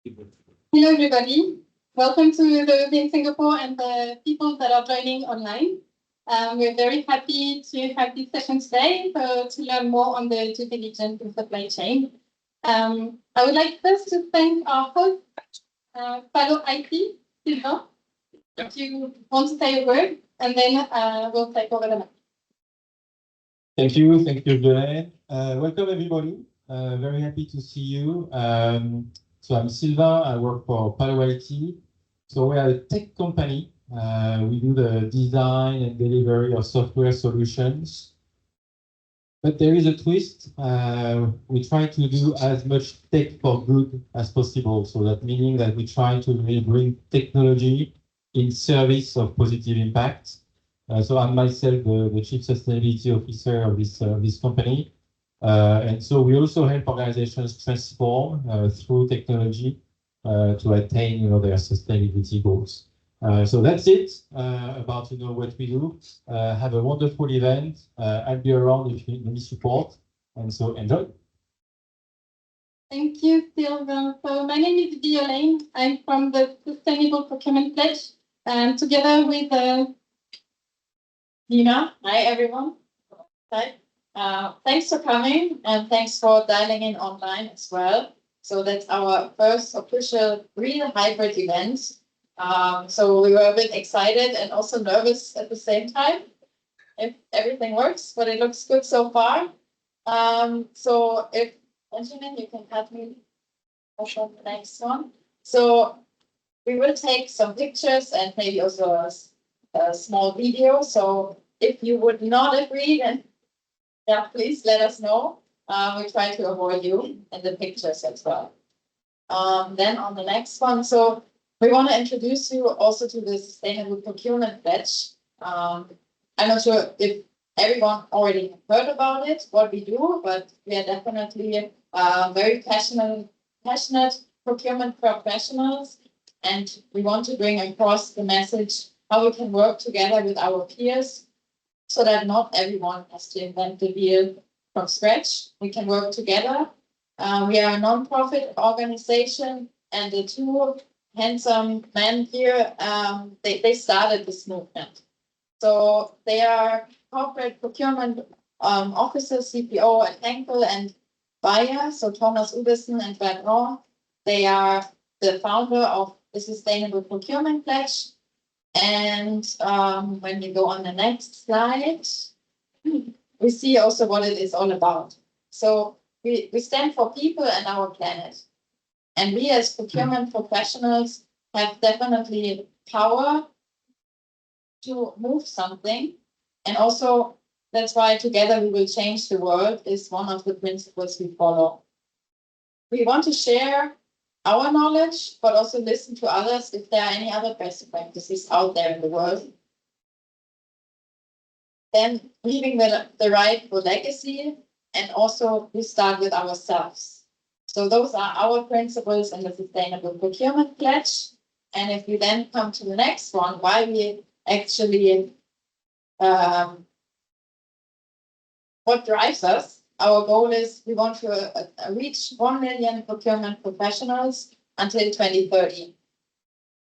Hello, everybody. Welcome to the in Singapore and the people that are joining online. We're very happy to have this session today to learn more on the due diligence in supply chain. I would like first to thank our host, fellow IT, Silva. If you want to say a word, and then we'll take over the mic. Thank you, Joanne. Welcome everybody. Very happy to see you. So I'm Sylvain. I work for Palo IT. So we are a tech company. We do the design and delivery of software solutions. But there is a twist. We try to do as much tech for good as possible. So that meaning that we try to really bring technology in service of positive impact. So I'm myself the Chief Sustainability Officer of this company. And so we also help organizations transform through technology to attain their sustainability goals. So that's it about what we do. Have a wonderful event. I'll be around if you need any support. And so enjoy. Thank you, Sylvain. So my name is Violaine. I'm from the Sustainable Procurement Pledge. And together with Nina. Hi, everyone. Hi. Thanks for coming and thanks for dialing in online as well. So that's our first official real hybrid event. So we were a bit excited and also nervous at the same time if everything works, but it looks good so far. So if Benjamin, you can help me also the next one. So we will take some pictures and maybe also a small video. So if you would not agree, then yeah, please let us know. We try to avoid you in the pictures as well. Then on the next one, so we want to introduce you also to the Sustainable Procurement Pledge. I'm not sure if everyone already heard about it, what we do, but we are definitely very passionate procurement professionals, and we want to bring across the message how we can work together with our peers so that not everyone has to invent the wheel from scratch. We can work together. We are a non-profit organization, and the two handsome men here, they started this movement. So they are corporate procurement officers, CPO at Henkel and Bayer, so Thomas Ubesen and Bertrand. They are the founder of the Sustainable Procurement Pledge. And when we go on the next slide, we see also what it is all about. So we stand for people and our planet. And we as procurement professionals have definitely power to move something. And also that's why together we will change the world is one of the principles we follow. We want to share our knowledge, but also listen to others if there are any other best practices out there in the world. Then leaving the rightful legacy, and also we start with ourselves. So those are our principles in the Sustainable Procurement Pledge. And if we then come to the next one, why we actually, what drives us? Our goal is we want to reach 1 million procurement professionals until 2030.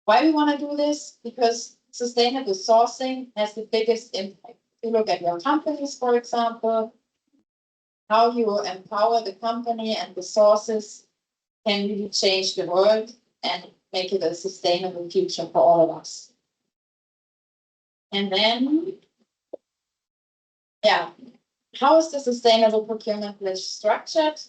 Why we want to do this? Because sustainable sourcing has the biggest impact. If you look at your companies, for example, how you empower the company and the sources can really change the world and make it a sustainable future for all of us. And then, yeah. How is the Sustainable Procurement Pledge structured?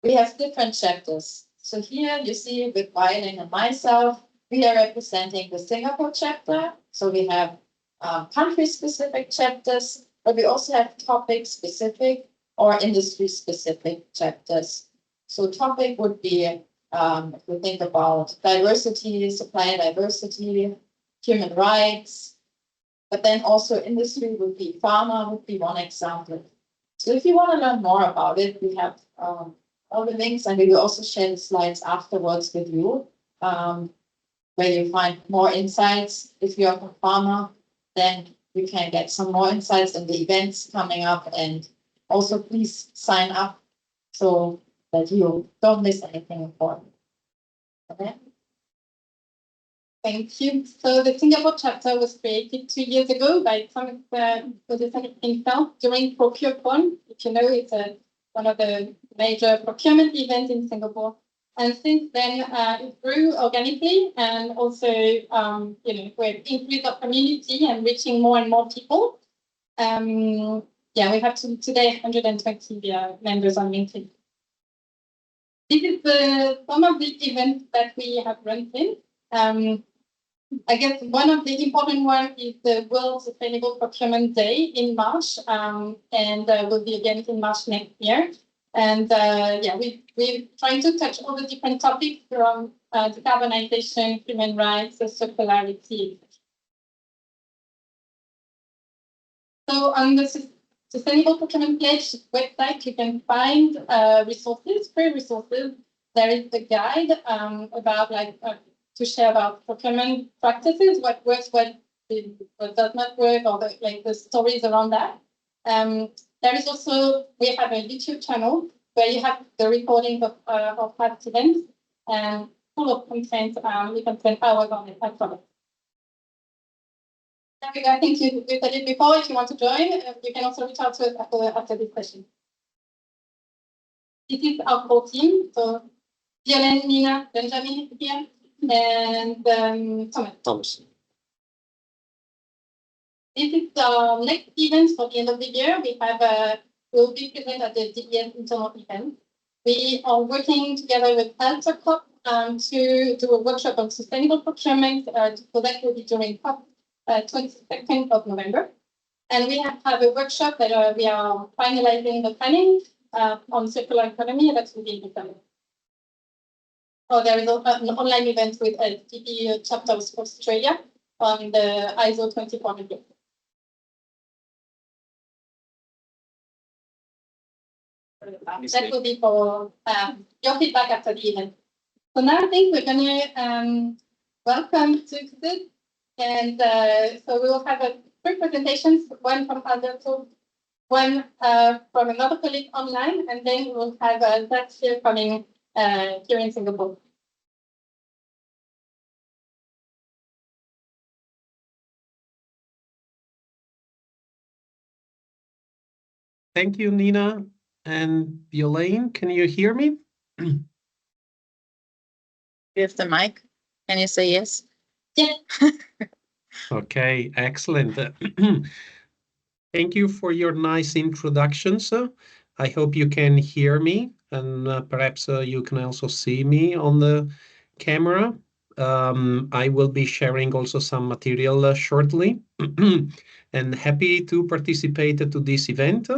We have different chapters. So here you see with Violaine and myself, we are representing the Singapore chapter. So we have country-specific chapters, but we also have topic-specific or industry-specific chapters. So topic would be, if we think about diversity, supplier diversity, human rights, but then also industry would be pharma, would be one example. So if you want to learn more about it, we have all the links, and we will also share the slides afterwards with you, where you find more insights. If you are from pharma, then you can get some more insights in the events coming up, and also please sign up so that you don't miss anything important. Okay. Thank you. So the Singapore chapter was created 2 years ago by some during ProcureCon. If you know, it's one of the major procurement events in Singapore. And since then, it grew organically, and also, we've increased our community and reaching more and more people. Yeah, we have today 120 members on LinkedIn. This is some of the events that we have run in. I guess one of the important ones is the World Sustainable Procurement Day in March, and will be again in March next year. And we're trying to touch all the different topics from decarbonization, human rights, circularity. So on the Sustainable Procurement Pledge website, you can find resources, free resources. There is a guide about to share about procurement practices, what works, what does not work, or the stories around that. There is also, we have a YouTube channel where you have the recording of past events and full of content. You can spend hours on it. I promise. I think you said it before. If you want to join, you can also reach out to us after this session. This is our core team. So Violaine, Nina, Benjamin here, and Thomas. This is the next event for the end of the year. We have will be present at the DES internal event. We are working together with Alta COP to do a workshop on sustainable procurement. So that will be during COP 22nd of November. And we have a workshop that we are finalizing the planning on circular economy. That will be in December. Oh, there is an online event with a SPP chapter of Australia on the ISO 2400. That will be for your feedback after the event. So now I think we're going to welcome Tuxid. And so we will have three presentations, one from Alberto, one from another colleague online, and then we will have Zach here coming here in Singapore. Thank you, Nina and Violaine. Can you hear me? You have the mic. Can you say yes? Yeah. Okay, excellent. Thank you for your nice introductions. I hope you can hear me, and perhaps you can also see me on the camera. I will be sharing also some material shortly, and happy to participate to this event.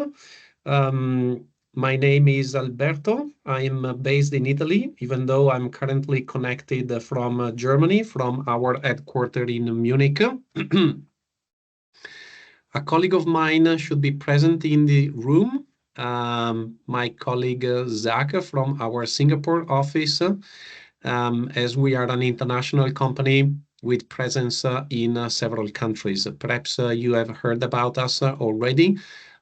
My name is Alberto. I'm based in Italy, even though I'm currently connected from Germany, from our headquarters in Munich. A colleague of mine should be present in the room. My colleague Zach from our Singapore office, as we are an international company with presence in several countries. Perhaps you have heard about us already.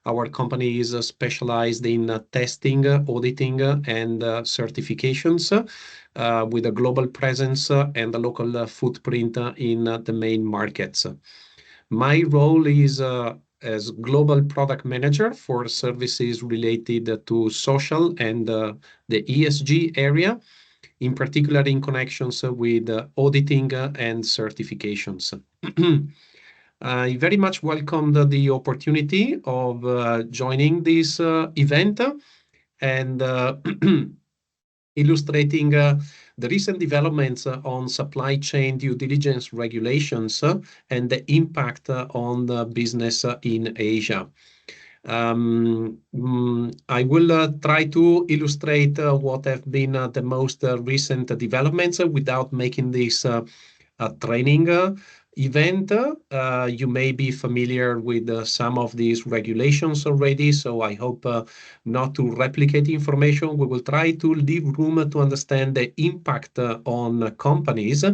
Our company is specialized in testing, auditing, and certifications with a global presence and a local footprint in the main markets. My role is as global product manager for services related to social and the ESG area, in particular in connections with auditing and certifications. I very much welcomed the opportunity of joining this event and illustrating the recent developments on supply chain due diligence regulations and the impact on the business in Asia. I will try to illustrate what have been the most recent developments without making this a training event. You may be familiar with some of these regulations already, so I hope not to replicate information. We will try to leave room to understand the impact on companies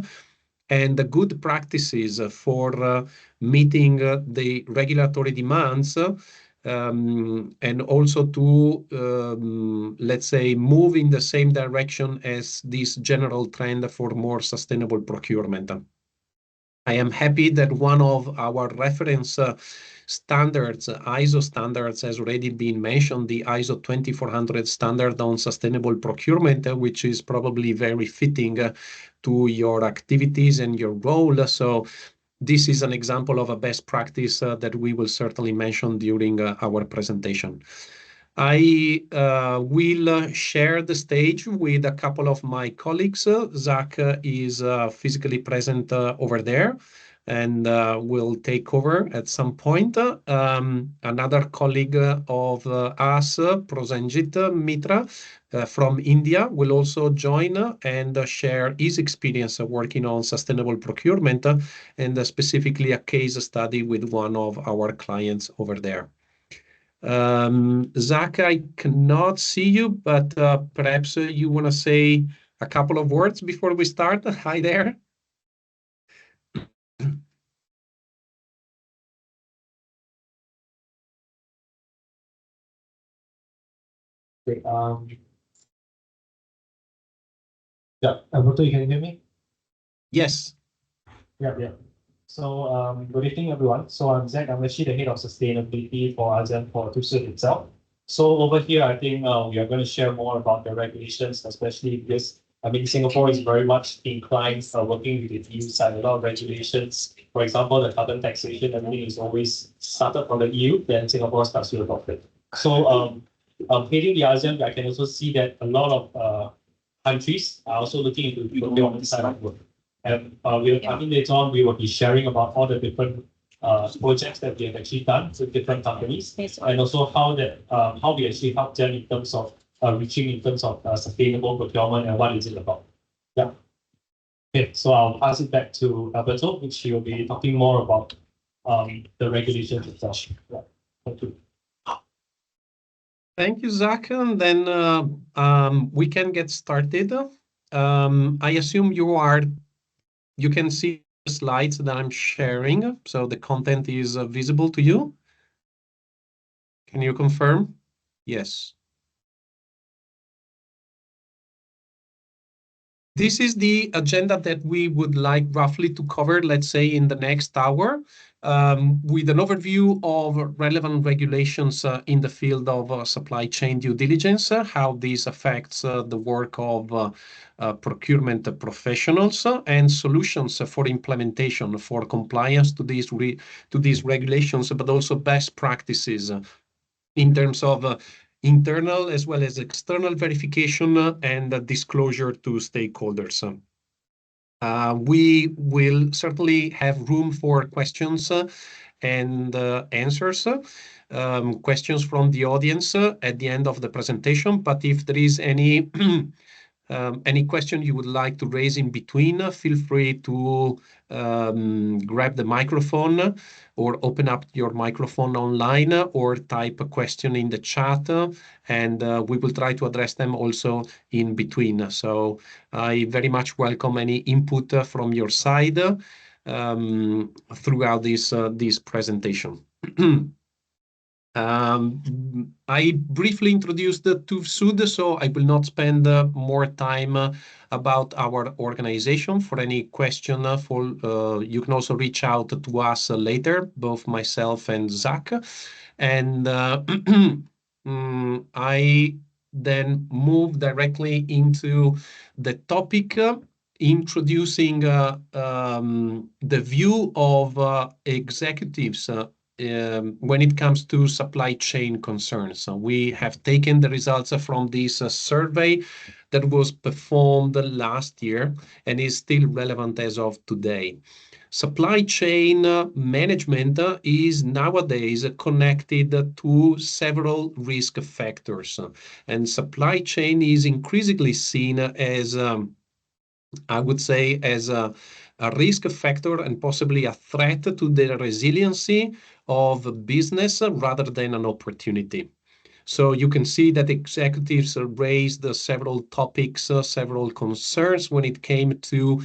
and the good practices for meeting the regulatory demands and also to, let's say, move in the same direction as this general trend for more sustainable procurement. I am happy that one of our reference standards, ISO standards, has already been mentioned, the ISO 2400 standard on sustainable procurement, which is probably very fitting to your activities and your role. So this is an example of a best practice that we will certainly mention during our presentation. I will share the stage with a couple of my colleagues. Zach is physically present over there and will take over at some point. Another colleague of us, Prosenjit Mitra, from India, will also join and share his experience working on sustainable procurement and specifically a case study with one of our clients over there. Zach, I cannot see you, but perhaps you want to say a couple of words before we start. Hi there. Great. Yeah, Alberto, you can hear me? Yes. Yeah. So, good evening, everyone. So I'm Zach. I'm actually the head of sustainability for ASEAN for TUSUD itself. So over here, I think we are going to share more about the regulations, especially because I mean Singapore is very much inclined working with the EU side. A lot of regulations, for example, the carbon taxation, everything is always started from the EU, then Singapore starts to adopt it. So heading the ASEAN, I can also see that a lot of countries are also looking into the procurement side of work. And I mean, later on, we will be sharing about all the different projects that we have actually done with different companies, and also how we actually help them in terms of reaching in terms of sustainable procurement and what is it about. Yeah. Okay, so I'll pass it back to Alberto, which he will be talking more about the regulations itself. Yeah. Thank you. Thank you, Zach. And then we can get started. I assume you can see the slides that I'm sharing, so the content is visible to you. Can you confirm? Yes. This is the agenda that we would like roughly to cover, let's say, in the next hour, with an overview of relevant regulations in the field of supply chain due diligence, how this affects the work of procurement professionals, and solutions for implementation for compliance to these regulations, but also best practices in terms of internal as well as external verification and disclosure to stakeholders. We will certainly have room for questions and answers, questions from the audience at the end of the presentation. But if there is any question you would like to raise in between, feel free to grab the microphone or open up your microphone online or type a question in the chat, and we will try to address them also in between. So I very much welcome any input from your side throughout this presentation. I briefly introduced the TUSUD, so I will not spend more time about our organization. For any question, you can also reach out to us later, both myself and Zach. And I then move directly into the topic, introducing the view of executives when it comes to supply chain concerns. So we have taken the results from this survey that was performed last year and is still relevant as of today. Supply chain management is nowadays connected to several risk factors, and supply chain is increasingly seen as I would say as a risk factor and possibly a threat to the resiliency of business rather than an opportunity. So you can see that executives raised several topics, several concerns when it came to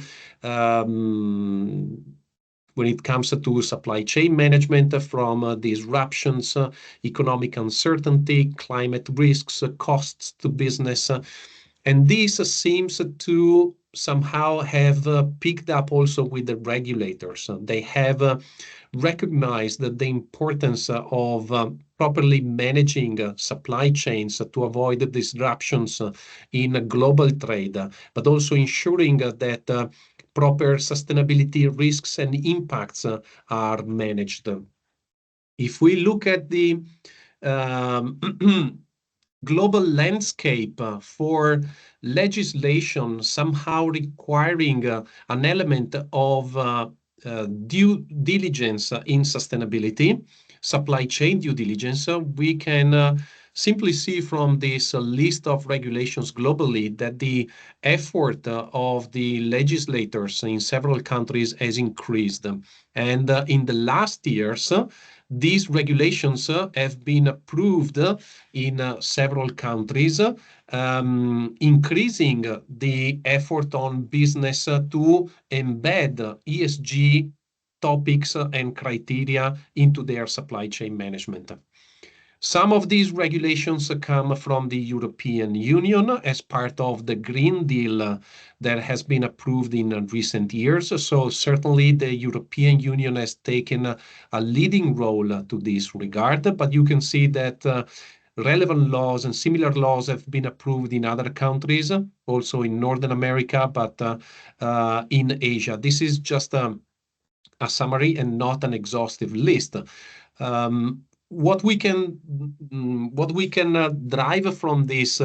when it comes to supply chain management from disruptions, economic uncertainty, climate risks, costs to business. And this seems to somehow have picked up also with the regulators. They have recognized the importance of properly managing supply chains to avoid disruptions in global trade, but also ensuring that proper sustainability risks and impacts are managed. If we look at the global landscape for legislation somehow requiring an element of due diligence in sustainability, supply chain due diligence, we can simply see from this list of regulations globally that the effort of the legislators in several countries has increased. And in the last years, these regulations have been approved in several countries, increasing the effort on business to embed ESG topics and criteria into their supply chain management. Some of these regulations come from the European Union as part of the Green Deal that has been approved in recent years. So certainly the European Union has taken a leading role to this regard, but you can see that relevant laws and similar laws have been approved in other countries, also in Northern America, but in Asia. This is just a summary and not an exhaustive list. What we can drive from this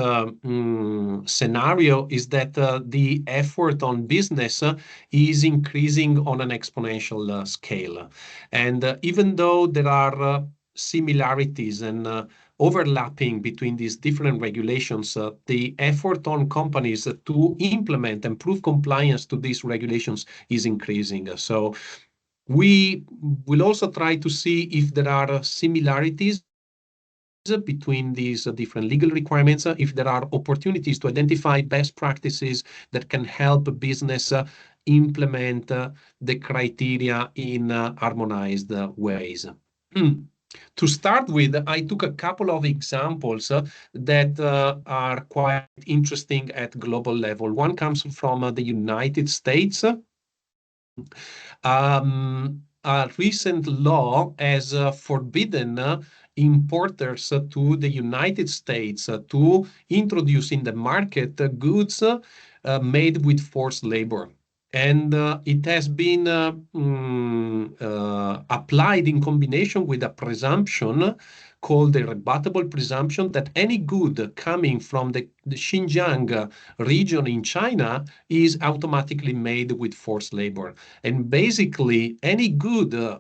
scenario is that the effort on business is increasing on an exponential scale. And even though there are similarities and overlapping between these different regulations, the effort on companies to implement and prove compliance to these regulations is increasing. So we will also try to see if there are similarities between these different legal requirements, if there are opportunities to identify best practices that can help business implement the criteria in harmonized ways. To start with, I took a couple of examples that are quite interesting at global level. One comes from the United States. A recent law has forbidden importers to the United States to introduce in the market goods made with forced labor. And it has been applied in combination with a presumption called the rebuttable presumption that any good coming from the Xinjiang region in China is automatically made with forced labor. And basically, any good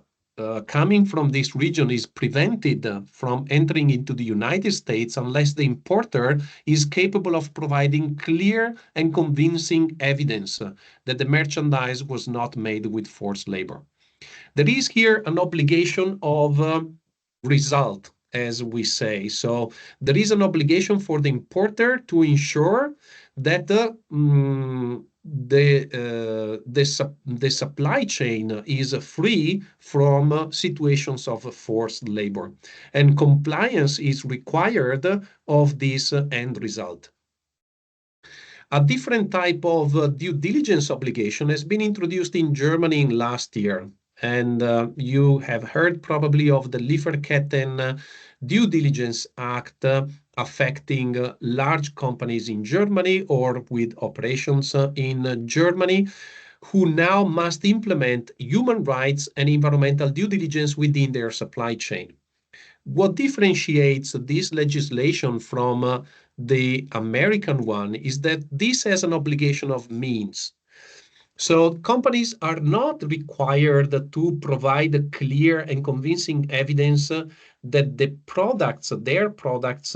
coming from this region is prevented from entering into the United States unless the importer is capable of providing clear and convincing evidence that the merchandise was not made with forced labor. There is here an obligation of result, as we say. So there is an obligation for the importer to ensure that the supply chain is free from situations of forced labor, and compliance is required of this end result. A different type of due diligence obligation has been introduced in Germany last year. And you have heard probably of the Lieferketten Due Diligence Act affecting large companies in Germany or with operations in Germany, who now must implement human rights and environmental due diligence within their supply chain. What differentiates this legislation from the American one is that this has an obligation of means. So companies are not required to provide clear and convincing evidence that their products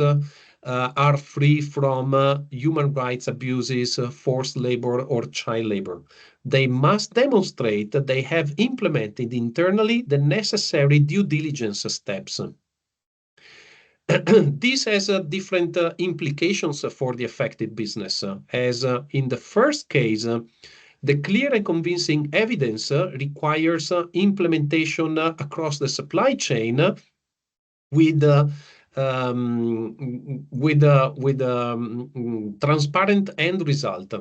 are free from human rights abuses, forced labor, or child labor. They must demonstrate that they have implemented internally the necessary due diligence steps. This has different implications for the affected business, as in the first case, The clear and convincing evidence requires implementation across the supply chain with transparent end result,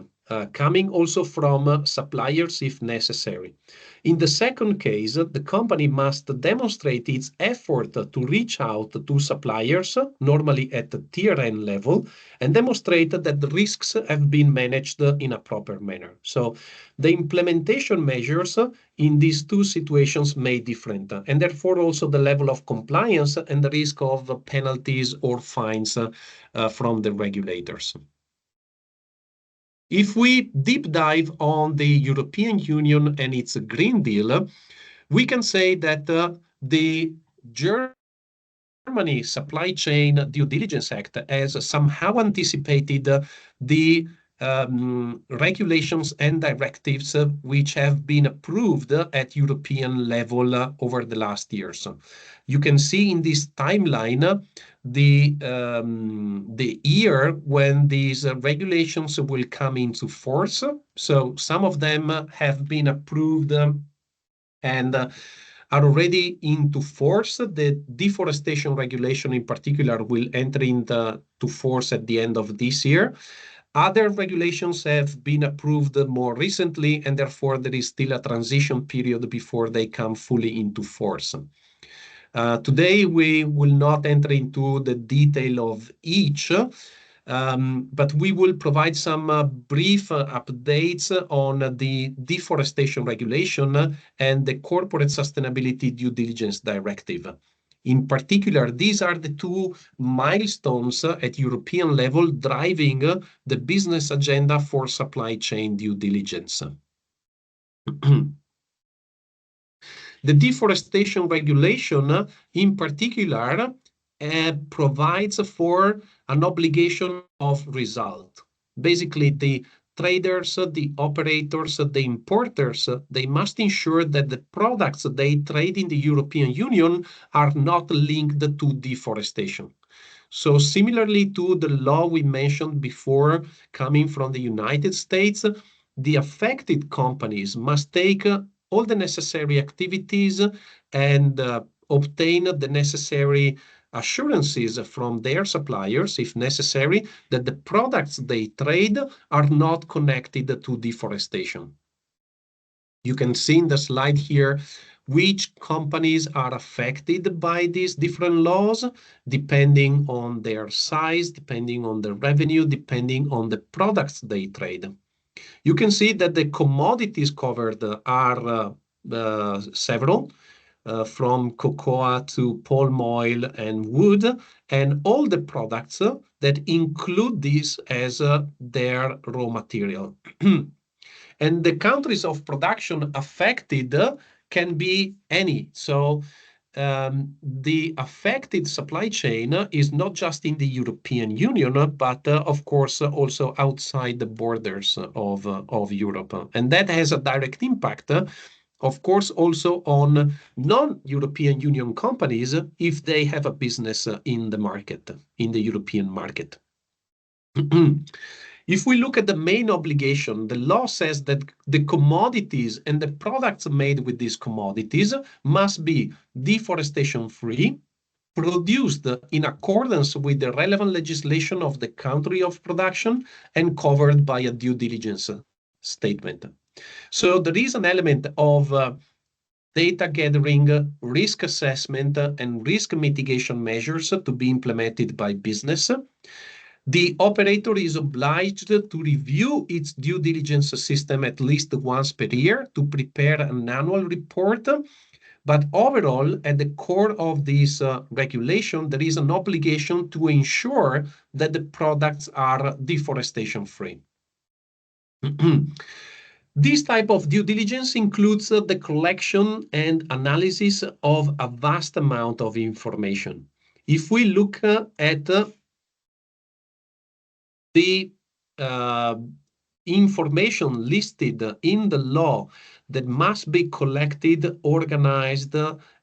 coming also from suppliers if necessary. In the second case, the company must demonstrate its effort to reach out to suppliers, normally at the tier N level, and demonstrate that the risks have been managed in a proper manner. So the implementation measures in these two situations may different, and therefore also the level of compliance and the risk of penalties or fines from the regulators. If we deep dive on the European Union and its Green Deal, we can say that the Germany Supply Chain Due Diligence Act has somehow anticipated the regulations and directives which have been approved at European level over the last years. You can see in this timeline the year when these regulations will come into force. So some of them have been approved and are already into force. The deforestation regulation in particular will enter into force at the end of this year. Other regulations have been approved more recently, and therefore there is still a transition period before they come fully into force. Today, we will not enter into the detail of each, but we will provide some brief updates on the deforestation regulation and the corporate sustainability due diligence directive. In particular, these are the two milestones at European level driving the business agenda for supply chain due diligence. The deforestation regulation, in particular, provides for an obligation of result. Basically, the traders, the operators, the importers, they must ensure that the products they trade in the European Union are not linked to deforestation. So similarly to the law we mentioned before coming from the United States, the affected companies must take all the necessary activities and obtain the necessary assurances from their suppliers, if necessary, that the products they trade are not connected to deforestation. You can see in the slide here which companies are affected by these different laws, depending on their size, depending on the revenue, depending on the products they trade. You can see that the commodities covered are several, from cocoa to palm oil and wood, and all the products that include this as their raw material. And the countries of production affected can be any. So the affected supply chain is not just in the European Union, but of course also outside the borders of Europe. And that has a direct impact, of course, also on non-European Union companies if they have a business in the market, in the European market. If we look at the main obligation, the law says that the commodities and the products made with these commodities must be deforestation-free, produced in accordance with the relevant legislation of the country of production, and covered by a due diligence statement. So there is an element of data gathering, risk assessment, and risk mitigation measures to be implemented by business. The operator is obliged to review its due diligence system at least once per year to prepare an annual report. But overall, at the core of this regulation, there is an obligation to ensure that the products are deforestation-free. This type of due diligence includes the collection and analysis of a vast amount of information. If we look at the information listed in the law that must be collected, organized,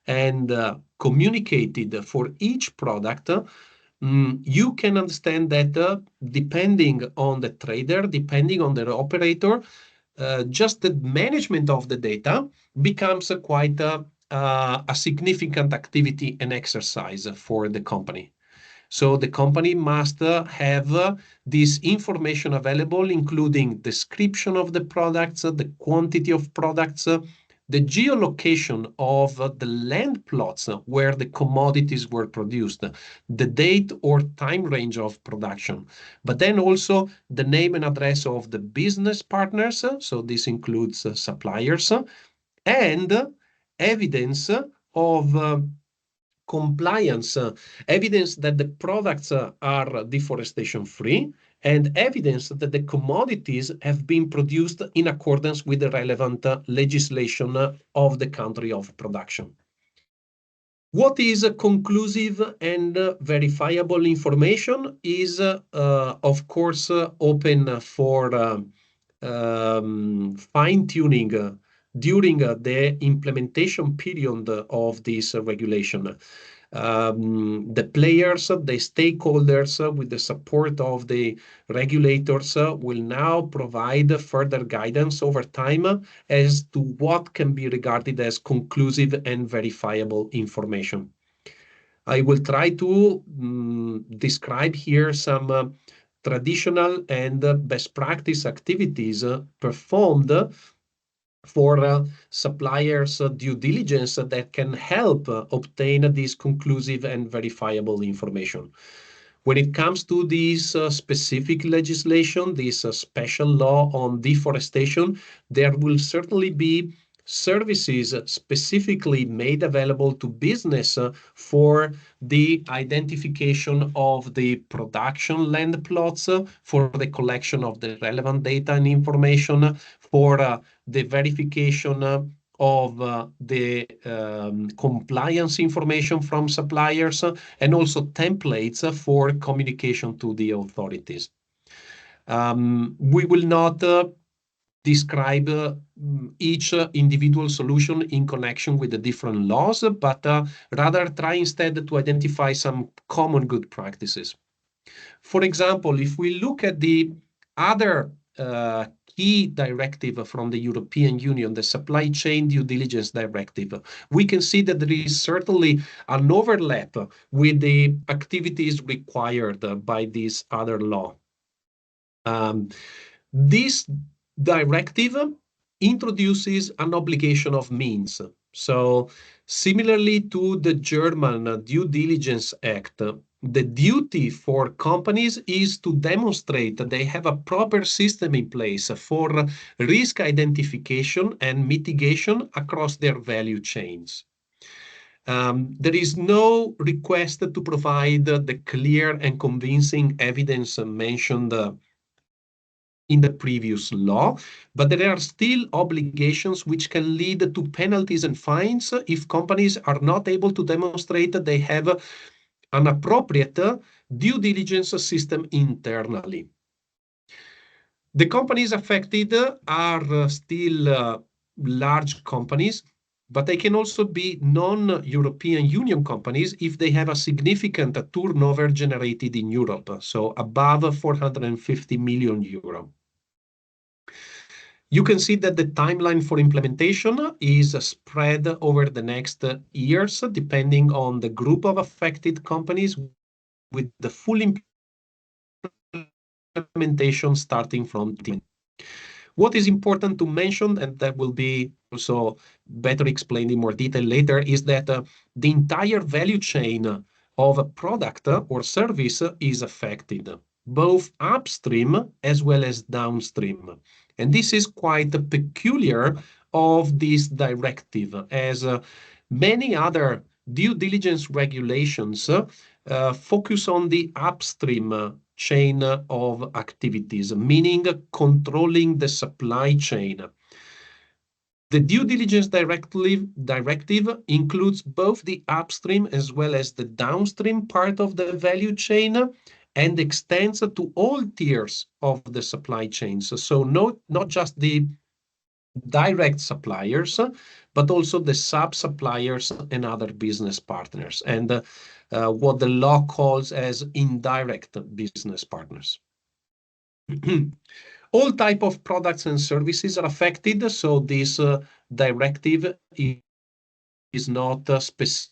and communicated for each product, you can understand that depending on the trader, depending on the operator, just the management of the data becomes quite a significant activity and exercise for the company. So the company must have this information available, including description of the products, the quantity of products, the geolocation of the land plots where the commodities were produced, the date or time range of production, but then also the name and address of the business partners, so this includes suppliers, and evidence of compliance, evidence that the products are deforestation free, and evidence that the commodities have been produced in accordance with the relevant legislation of the country of production. What is conclusive and verifiable information is, of course, open for fine-tuning during the implementation period of this regulation. The players, the stakeholders, with the support of the regulators, will now provide further guidance over time as to what can be regarded as conclusive and verifiable information. I will try to describe here some traditional and best practice activities performed for suppliers' due diligence that can help obtain this conclusive and verifiable information. When it comes to this specific legislation, this special law on deforestation, there will certainly be services specifically made available to business for the identification of the production land plots, for the collection of the relevant data and information, for the verification of the compliance information from suppliers, and also templates for communication to the authorities. We will not describe each individual solution in connection with the different laws, but rather try instead to identify some common good practices. For example, if we look at the other key directive from the European Union, the Supply Chain Due Diligence Directive, we can see that there is certainly an overlap with the activities required by this other law. This directive introduces an obligation of means. So similarly to the German Due Diligence Act, the duty for companies is to demonstrate that they have a proper system in place for risk identification and mitigation across their value chains. There is no request to provide the clear and convincing evidence mentioned in the previous law, but there are still obligations which can lead to penalties and fines if companies are not able to demonstrate that they have an appropriate due diligence system internally. The companies affected are still large companies, but they can also be non-European Union companies if they have a significant turnover generated in Europe, so above 450 million euro. You can see that the timeline for implementation is spread over the next years, depending on the group of affected companies, with the full implementation starting from 2020. What is important to mention, and that will be also better explained in more detail later, is that the entire value chain of a product or service is affected, both upstream as well as downstream. And this is quite peculiar of this directive, as many other due diligence regulations focus on the upstream chain of activities, meaning controlling the supply chain. The due diligence directive includes both the upstream as well as the downstream part of the value chain, and extends to all tiers of the supply chains. So not just the direct suppliers, but also the sub-suppliers and other business partners, and what the law calls as indirect business partners. All type of products and services are affected, so this directive is not specific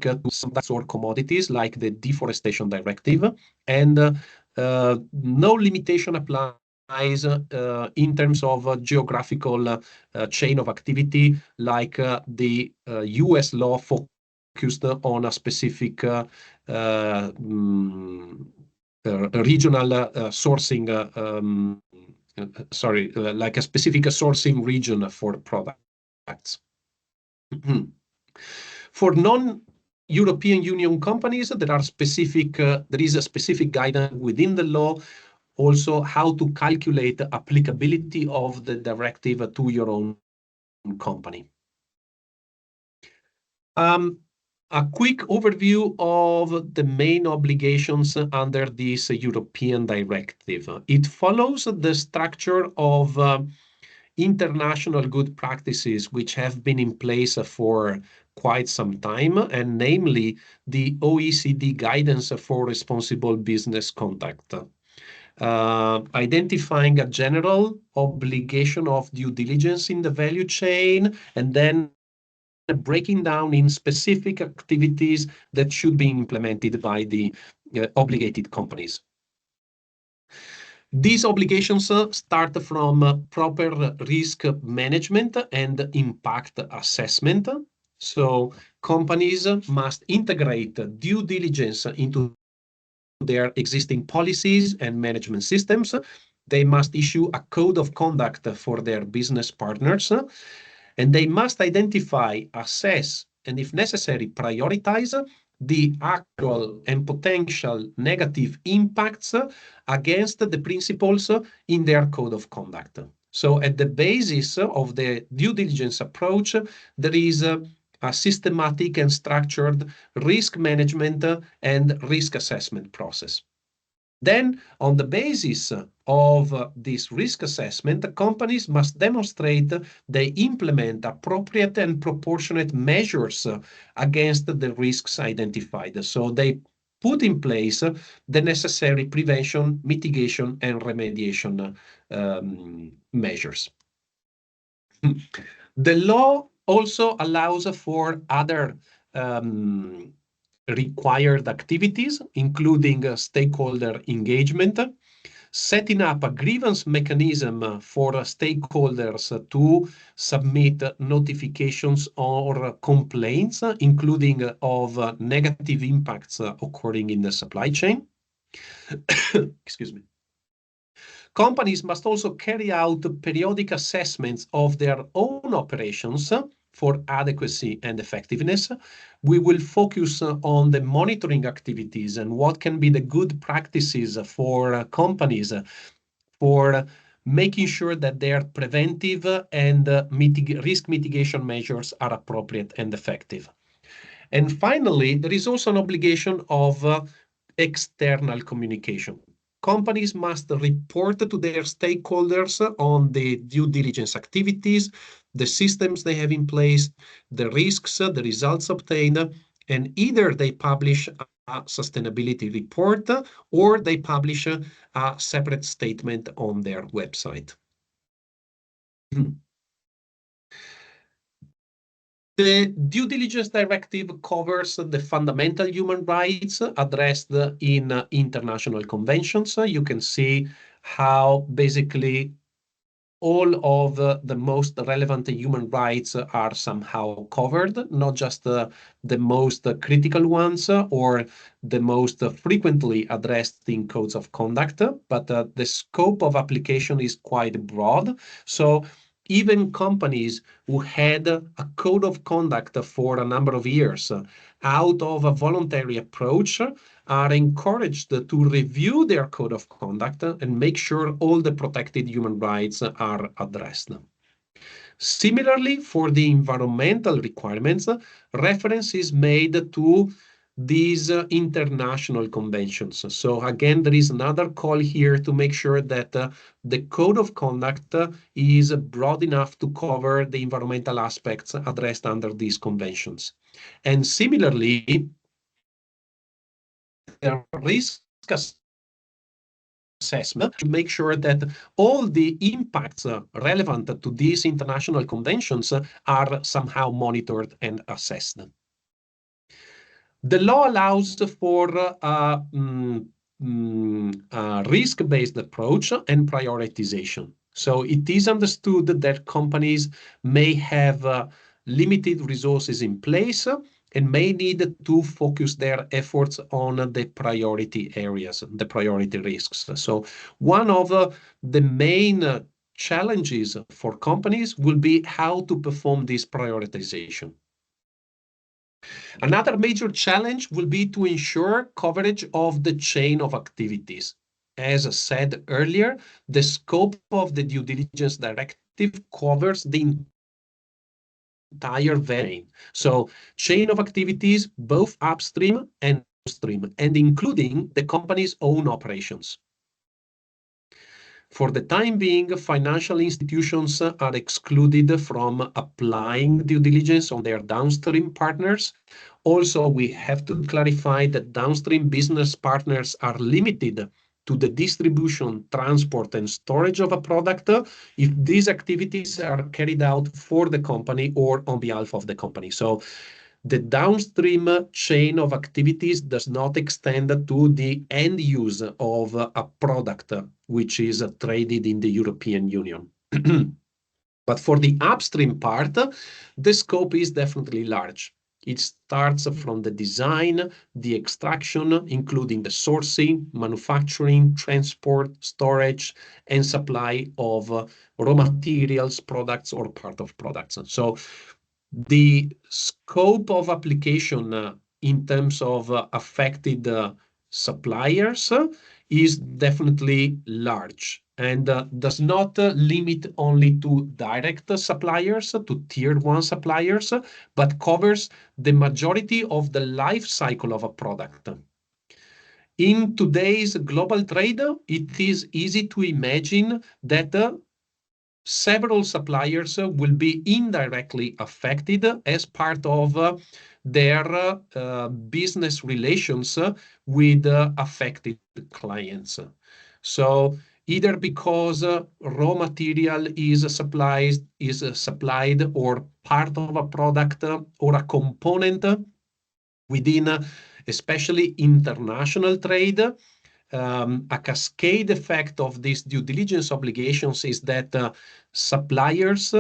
to some products or commodities like the deforestation directive, and no limitation applies in terms of geographical chain of activity, like the US law focused on a specific regional sourcing, like a specific sourcing region for products. For non-European Union companies, there is a specific guidance within the law, also how to calculate the applicability of the directive to your own company. A quick overview of the main obligations under this European directive. It follows the structure of international good practices which have been in place for quite some time, and namely the OECD guidance for responsible business conduct. Identifying a general obligation of due diligence in the value chain, and then breaking down in specific activities that should be implemented by the obligated companies. These obligations start from proper risk management and impact assessment. So companies must integrate due diligence into their existing policies and management systems. They must issue a code of conduct for their business partners, and they must identify, assess, and if necessary, prioritize the actual and potential negative impacts against the principles in their code of conduct. So at the basis of the due diligence approach, there is a systematic and structured risk management and risk assessment process. Then, on the basis of this risk assessment, the companies must demonstrate they implement appropriate and proportionate measures against the risks identified. So they put in place the necessary prevention, mitigation, and remediation measures. The law also allows for other required activities, including stakeholder engagement, setting up a grievance mechanism for stakeholders to submit notifications or complaints, including of negative impacts occurring in the supply chain. Excuse me. Companies must also carry out periodic assessments of their own operations for adequacy and effectiveness. We will focus on the monitoring activities and what can be the good practices for companies for making sure that their preventive and risk mitigation measures are appropriate and effective. And finally, there is also an obligation of external communication. Companies must report to their stakeholders on the due diligence activities, the systems they have in place, the risks, the results obtained, and either they publish a sustainability report or they publish a separate statement on their website. The due diligence directive covers the fundamental human rights addressed in international conventions. You can see how basically all of the most relevant human rights are somehow covered, not just the most critical ones or the most frequently addressed in codes of conduct, but the scope of application is quite broad. So even companies who had a code of conduct for a number of years out of a voluntary approach are encouraged to review their code of conduct and make sure all the protected human rights are addressed. Similarly, for the environmental requirements, reference is made to these international conventions. So again, there is another call here to make sure that the code of conduct is broad enough to cover the environmental aspects addressed under these conventions. And similarly, the risk assessment to make sure that all the impacts relevant to these international conventions are somehow monitored and assessed. The law allows for a risk-based approach and prioritization. So it is understood that companies may have limited resources in place and may need to focus their efforts on the priority areas, the priority risks. So one of the main challenges for companies will be how to perform this prioritization. Another major challenge will be to ensure coverage of the chain of activities. As I said earlier, the scope of the due diligence directive covers the entire value chain. So chain of activities, both upstream and downstream, and including the company's own operations. For the time being, financial institutions are excluded from applying due diligence on their downstream partners. Also, we have to clarify that downstream business partners are limited to the distribution, transport, and storage of a product if these activities are carried out for the company or on behalf of the company. So the downstream chain of activities does not extend to the end use of a product which is traded in the European Union. But for the upstream part, the scope is definitely large. It starts from the design, the extraction, including the sourcing, manufacturing, transport, storage, and supply of raw materials, products, or part of products. So the scope of application in terms of affected suppliers is definitely large and does not limit only to direct suppliers, to tier 1 suppliers, but covers the majority of the life cycle of a product. In today's global trade, it is easy to imagine that several suppliers will be indirectly affected as part of their business relations with affected clients. So either because raw material is supplied or part of a product or a component within especially international trade, a cascade effect of these due diligence obligations is that suppliers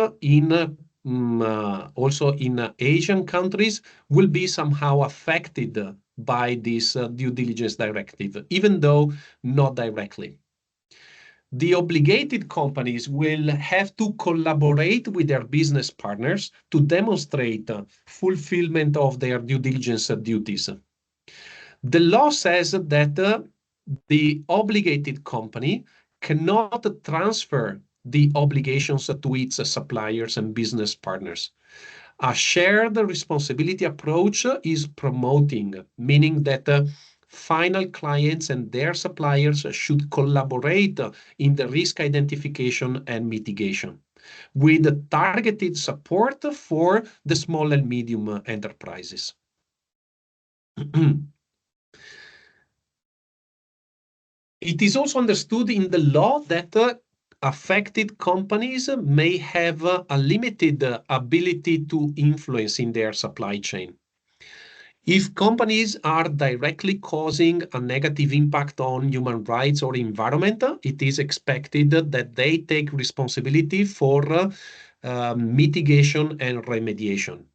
also in Asian countries will be somehow affected by this due diligence directive, even though not directly. The obligated companies will have to collaborate with their business partners to demonstrate fulfillment of their due diligence duties. The law says that the obligated company cannot transfer the obligations to its suppliers and business partners. A shared responsibility approach is promoting, meaning that final clients and their suppliers should collaborate in the risk identification and mitigation with targeted support for the small and medium enterprises. It is also understood in the law that affected companies may have a limited ability to influence in their supply chain. If companies are directly causing a negative impact on human rights or environment, it is expected that they take responsibility for mitigation and remediation.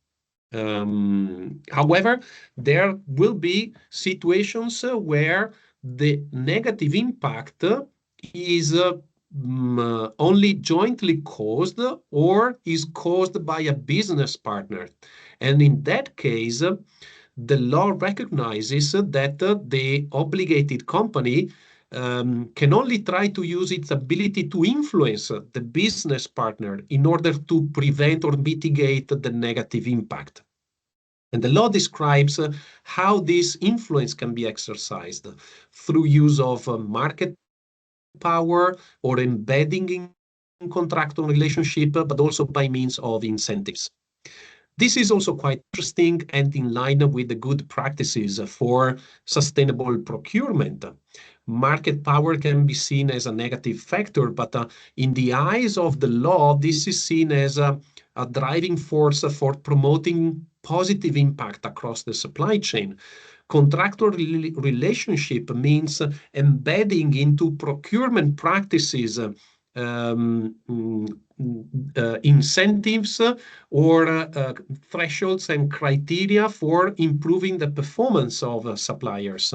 However, there will be situations where the negative impact is only jointly caused or is caused by a business partner. And in that case, the law recognizes that the obligated company can only try to use its ability to influence the business partner in order to prevent or mitigate the negative impact. And the law describes how this influence can be exercised through use of market power or embedding in contractual relationship, but also by means of incentives. This is also quite interesting and in line with the good practices for sustainable procurement, market power can be seen as a negative factor, but in the eyes of the law, this is seen as a driving force for promoting positive impact across the supply chain. Contractual relationship means embedding into procurement practices incentives or thresholds and criteria for improving the performance of suppliers.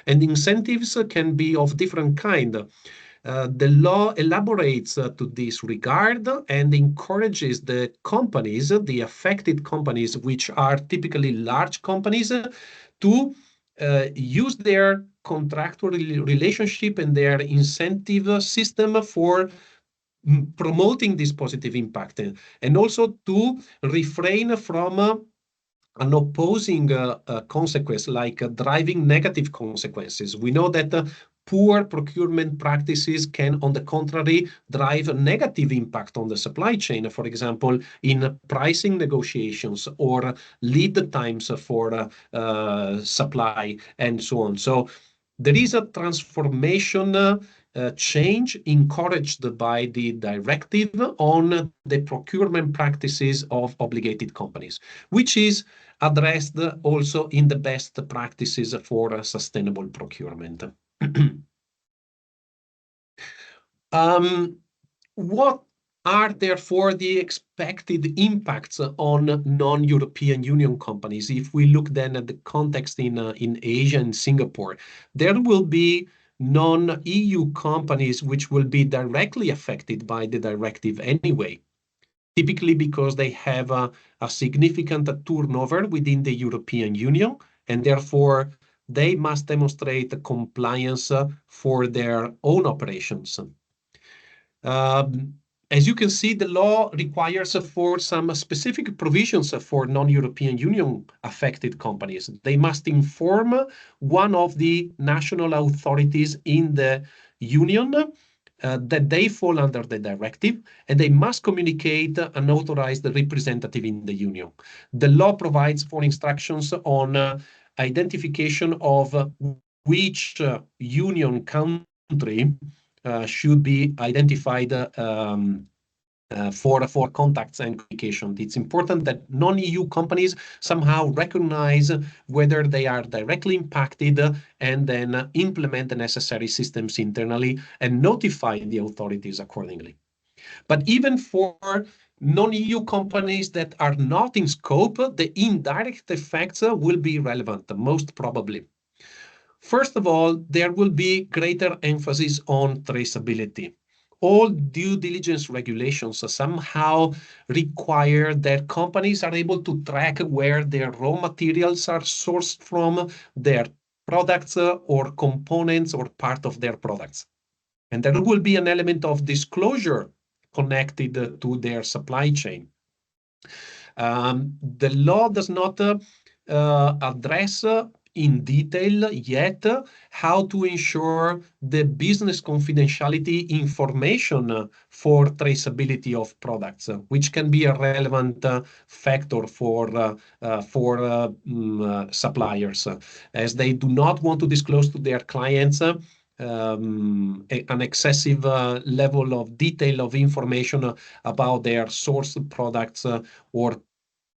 And incentives can be of different kind. The law elaborates to this regard and encourages the companies, the affected companies, which are typically large companies, to use their contractual relationship and their incentive system for promoting this positive impact, and also to refrain from an opposing consequence, like driving negative consequences. We know that poor procurement practices can, on the contrary, drive a negative impact on the supply chain, for example, in pricing negotiations or lead times for supply and so on. So there is a transformation change encouraged by the directive on the procurement practices of obligated companies, which is addressed also in the best practices for sustainable procurement. What are therefore the expected impacts on non-European Union companies? If we look then at the context in Asia and Singapore, there will be non-EU companies which will be directly affected by the directive anyway, typically because they have a significant turnover within the European Union, and therefore they must demonstrate compliance for their own operations. As you can see, the law requires for some specific provisions for non-European Union affected companies. They must inform one of the national authorities in the Union that they fall under the directive, and they must communicate an authorized representative in the Union. The law provides for instructions on identification of which Union country should be identified for contacts and communication. It's important that non-EU companies somehow recognize whether they are directly impacted and then implement the necessary systems internally and notify the authorities accordingly. But even for non-EU companies that are not in scope, the indirect effects will be relevant, most probably. First of all, there will be greater emphasis on traceability. All due diligence regulations somehow require that companies are able to track where their raw materials are sourced from, their products or components or part of their products. And there will be an element of disclosure connected to their supply chain. The law does not address in detail yet how to ensure the business confidentiality information for traceability of products, which can be a relevant factor for suppliers, as they do not want to disclose to their clients an excessive level of detail of information about their source products or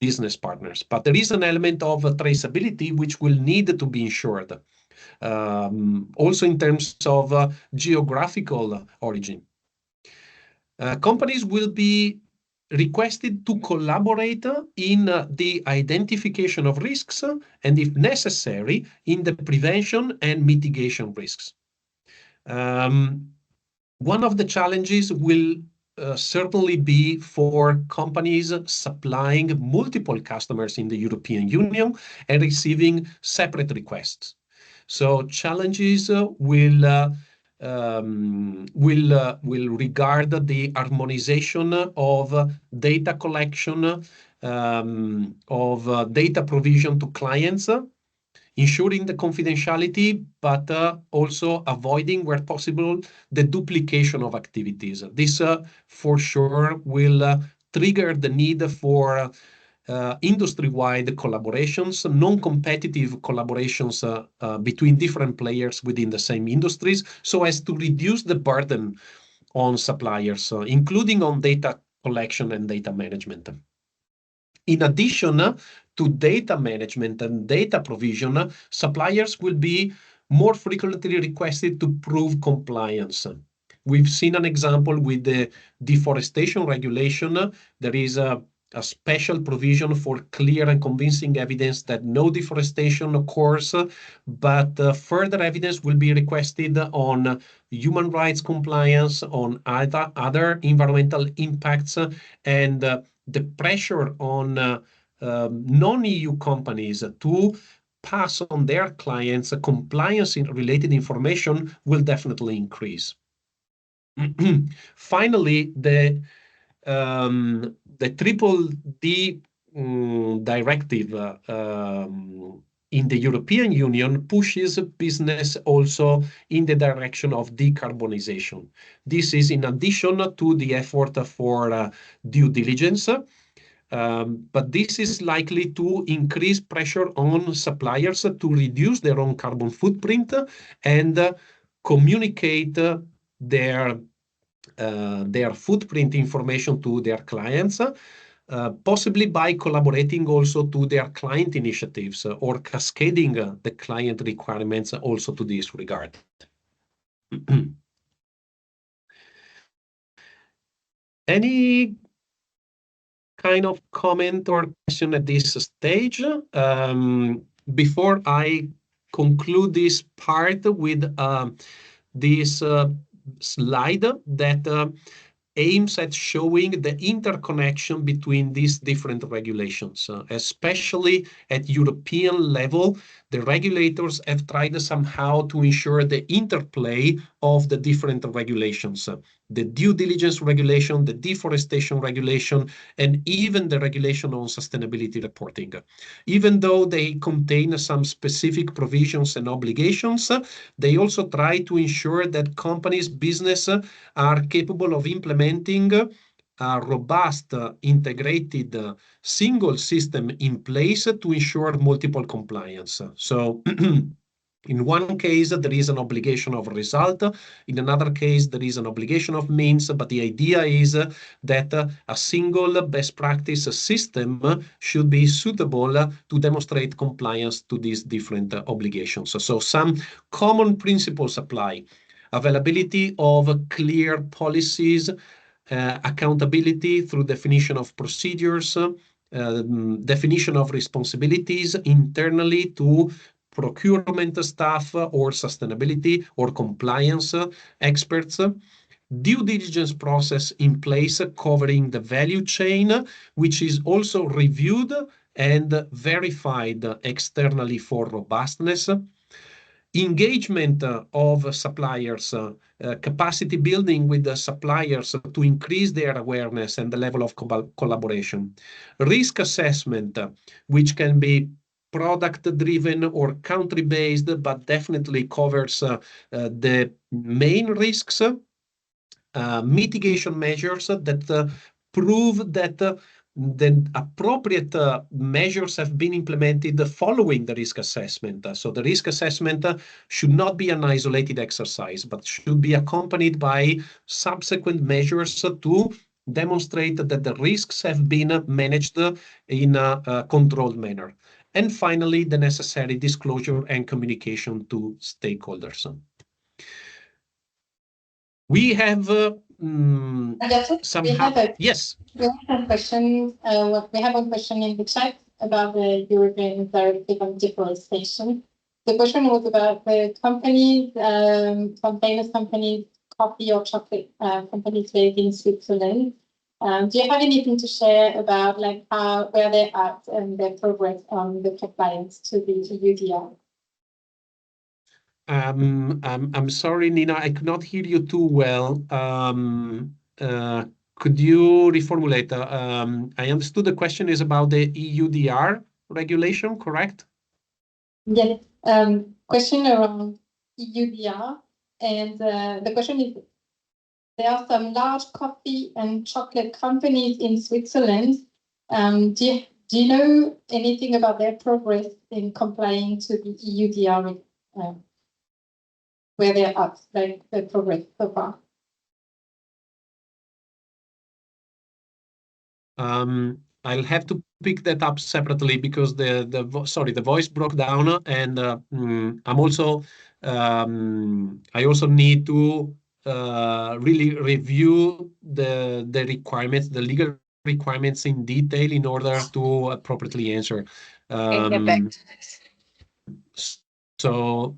business partners. But there is an element of traceability which will need to be ensured, also in terms of geographical origin. Companies will be requested to collaborate in the identification of risks and, if necessary, in the prevention and mitigation risks. One of the challenges will certainly be for companies supplying multiple customers in the European Union and receiving separate requests. So challenges will regard the harmonization of data collection, of data provision to clients, ensuring the confidentiality, but also avoiding, where possible, the duplication of activities. This, for sure, will trigger the need for industry-wide collaborations, non-competitive collaborations between different players within the same industries, so as to reduce the burden on suppliers, including on data collection and data management. In addition to data management and data provision, suppliers will be more frequently requested to prove compliance. We've seen an example with the deforestation regulation. There is a special provision for clear and convincing evidence that no deforestation occurs, but further evidence will be requested on human rights compliance, on other environmental impacts, and the pressure on non-EU companies to pass on their clients compliance-related information will definitely increase. Finally, the Triple D directive in the European Union pushes business also in the direction of decarbonization. This is in addition to the effort for due diligence, but this is likely to increase pressure on suppliers to reduce their own carbon footprint and communicate their footprint information to their clients, possibly by collaborating also to their client initiatives or cascading the client requirements also to this regard. Any kind of comment or question at this stage? Before I conclude this part with this slide that aims at showing the interconnection between these different regulations, especially at European level. The regulators have tried somehow to ensure the interplay of the different regulations, the due diligence regulation, the deforestation regulation, and even the regulation on sustainability reporting. Even though they contain some specific provisions and obligations, they also try to ensure that companies' business are capable of implementing a robust, integrated, single system in place to ensure multiple compliance. So in one case, there is an obligation of result. In another case, there is an obligation of means. But the idea is that a single best practice system should be suitable to demonstrate compliance to these different obligations. So some common principles apply. Availability of clear policies, accountability through definition of procedures, definition of responsibilities internally to procurement staff or sustainability or compliance experts, due diligence process in place covering the value chain, which is also reviewed and verified externally for robustness, engagement of suppliers, capacity building with the suppliers to increase their awareness and the level of collaboration, risk assessment, which can be product-driven or country-based, but definitely covers the main risks, mitigation measures that prove that the appropriate measures have been implemented following the risk assessment. So the risk assessment should not be an isolated exercise, but should be accompanied by subsequent measures to demonstrate that the risks have been managed in a controlled manner. And finally, the necessary disclosure and communication to stakeholders. We have yes. We have a question. We have a question in the chat about the European Directive on Deforestation. The question was about the companies, some famous companies, coffee or chocolate companies based in Switzerland. Do you have anything to share about like where they're at and their progress on the compliance to the EUDR? I'm sorry, Nina, I could not hear you too well. Could you reformulate? I understood the question is about the EUDR regulation, correct? Yes. Question around EUDR, and the question is, there are some large coffee and chocolate companies in Switzerland. Do Do you know anything about their progress in complying to the EUDR, where they're at, like the progress so far? I'll have to pick that up separately because the voice broke down, and I also need to really review the requirements, the legal requirements in detail in order to appropriately answer. Get back to this. So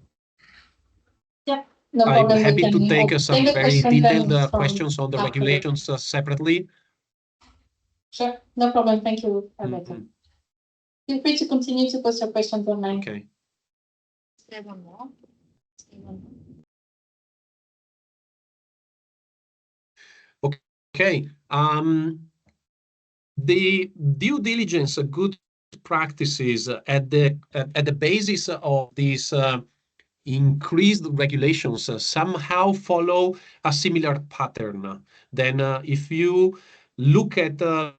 yeah, no I'm problem. happy to take some very detailed from questions on the regulations separately. Sure, no problem. Thank you, Alberto. Feel free to continue to post your questions online. Okay. One more. Okay. The due diligence good practices at the basis of these increased regulations somehow follow a similar pattern. Then if you look at the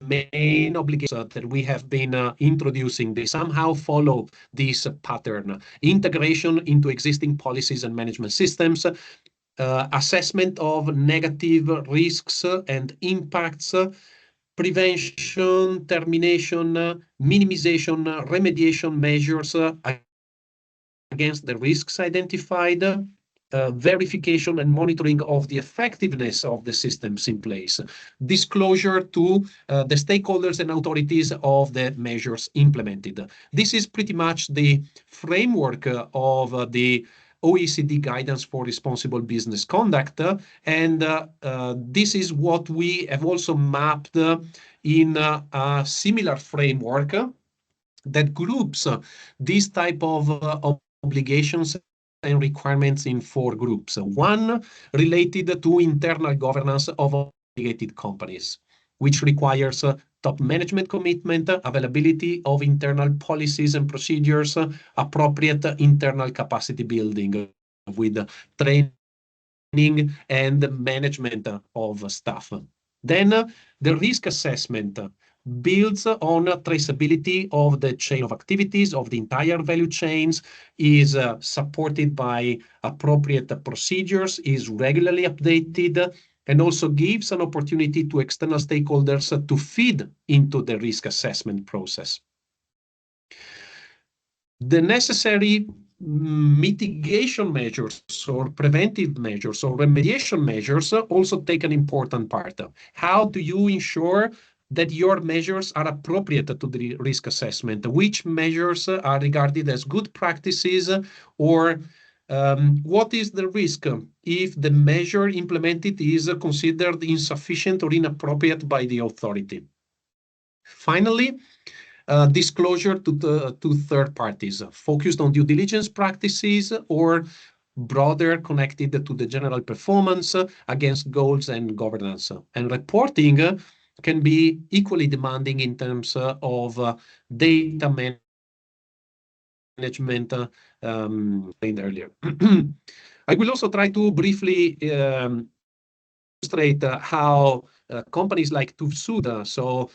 main obligations that we have been introducing, they somehow follow this pattern. Integration into existing policies and management systems, assessment of negative risks and impacts, prevention, termination, minimization, remediation measures against the risks identified, verification and monitoring of the effectiveness of the systems in place, disclosure to the stakeholders and authorities of the measures implemented. This is pretty much the framework of the OECD guidance for responsible business conduct, and this is what we have also mapped in a similar framework that groups these type of obligations and requirements in 4 groups. One related to internal governance of obligated companies, which requires top management commitment, availability of internal policies and procedures, appropriate internal capacity building with training and management of staff. Then the risk assessment builds on traceability of the chain of activities of the entire value chains, is supported by appropriate procedures, is regularly updated, and also gives an opportunity to external stakeholders to feed into the risk assessment process. The necessary mitigation measures or preventive measures or remediation measures also take an important part. How do you ensure that your measures are appropriate to the risk assessment? Which measures are regarded as good practices, or what is the risk if the measure implemented is considered insufficient or inappropriate by the authority? Finally, disclosure to third parties, focused on due diligence practices or broader connected to the general performance against goals and governance. And reporting can be equally demanding in terms of data management earlier. I will also try to briefly illustrate how companies like TÜV, so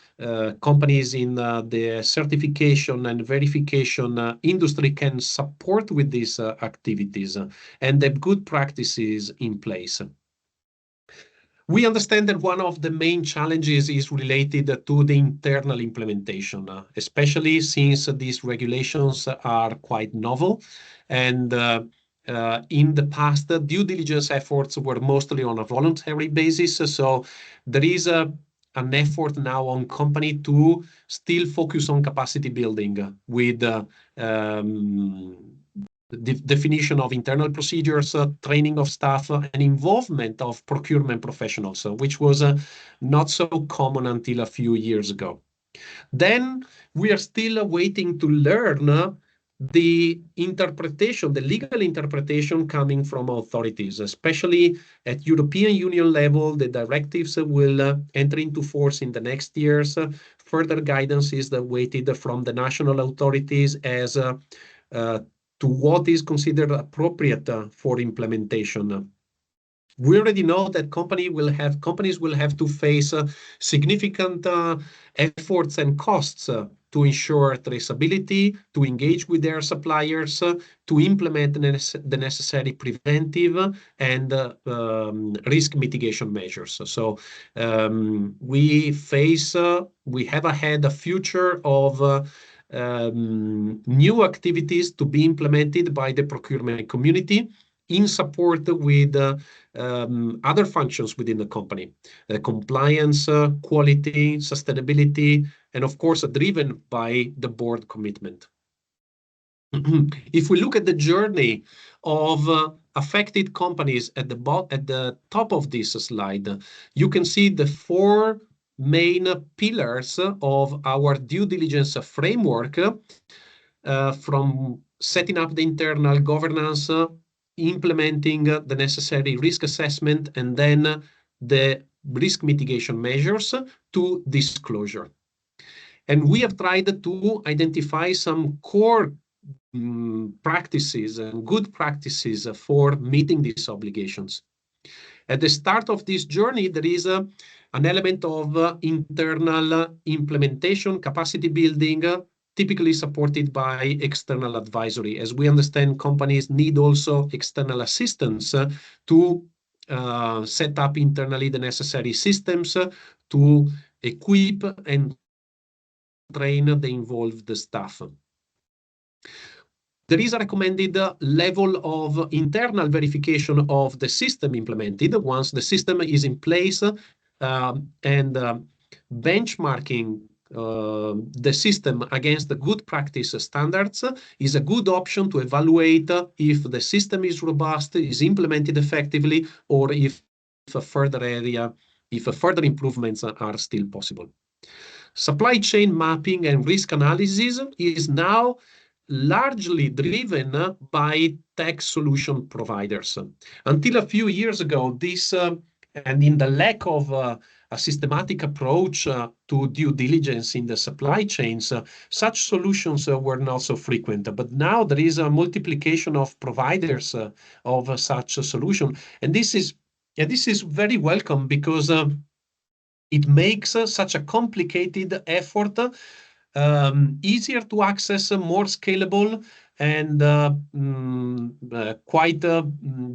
companies in the certification and verification industry, can support with these activities and the good practices in place. We understand that one of the main challenges is related to the internal implementation, especially since these regulations are quite novel, and in the past, due diligence efforts were mostly on a voluntary basis. So there is an effort now on company to still focus on capacity building with the definition of internal procedures, training of staff, and involvement of procurement professionals, which was not so common until a few years ago. Then we are still waiting to learn the interpretation, the legal interpretation coming from authorities, especially at European Union level. The directives will enter into force in the next years. Further guidance is awaited from the national authorities as to what is considered appropriate for implementation. We already know that companies will have to face significant efforts and costs to ensure traceability, to engage with their suppliers, to implement the necessary preventive and risk mitigation measures. So we have ahead a future of new activities to be implemented by the procurement community in support with other functions within the company, compliance, quality, sustainability, and of course, driven by the board commitment. If we look at the journey of affected companies at the top of this slide, you can see the 4 main pillars of our due diligence framework, from setting up the internal governance, implementing the necessary risk assessment, and then the risk mitigation measures to disclosure. And we have tried to identify some core practices and good practices for meeting these obligations. At the start of this journey, there is an element of internal implementation, capacity building, typically supported by external advisory. As we understand, companies need also external assistance to set up internally the necessary systems to equip and train the involved staff. There is a recommended level of internal verification of the system implemented. Once the system is in place, and benchmarking the system against the good practice standards is a good option to evaluate if the system is robust, is implemented effectively, or if further improvements are still possible. Supply chain mapping and risk analysis is now largely driven by tech solution providers. Until a few years ago, this and in the lack of a systematic approach to due diligence in the supply chains, such solutions were not so frequent. But now there is a multiplication of providers of such a solution, and this is very welcome because it makes such a complicated effort easier to access, more scalable, and quite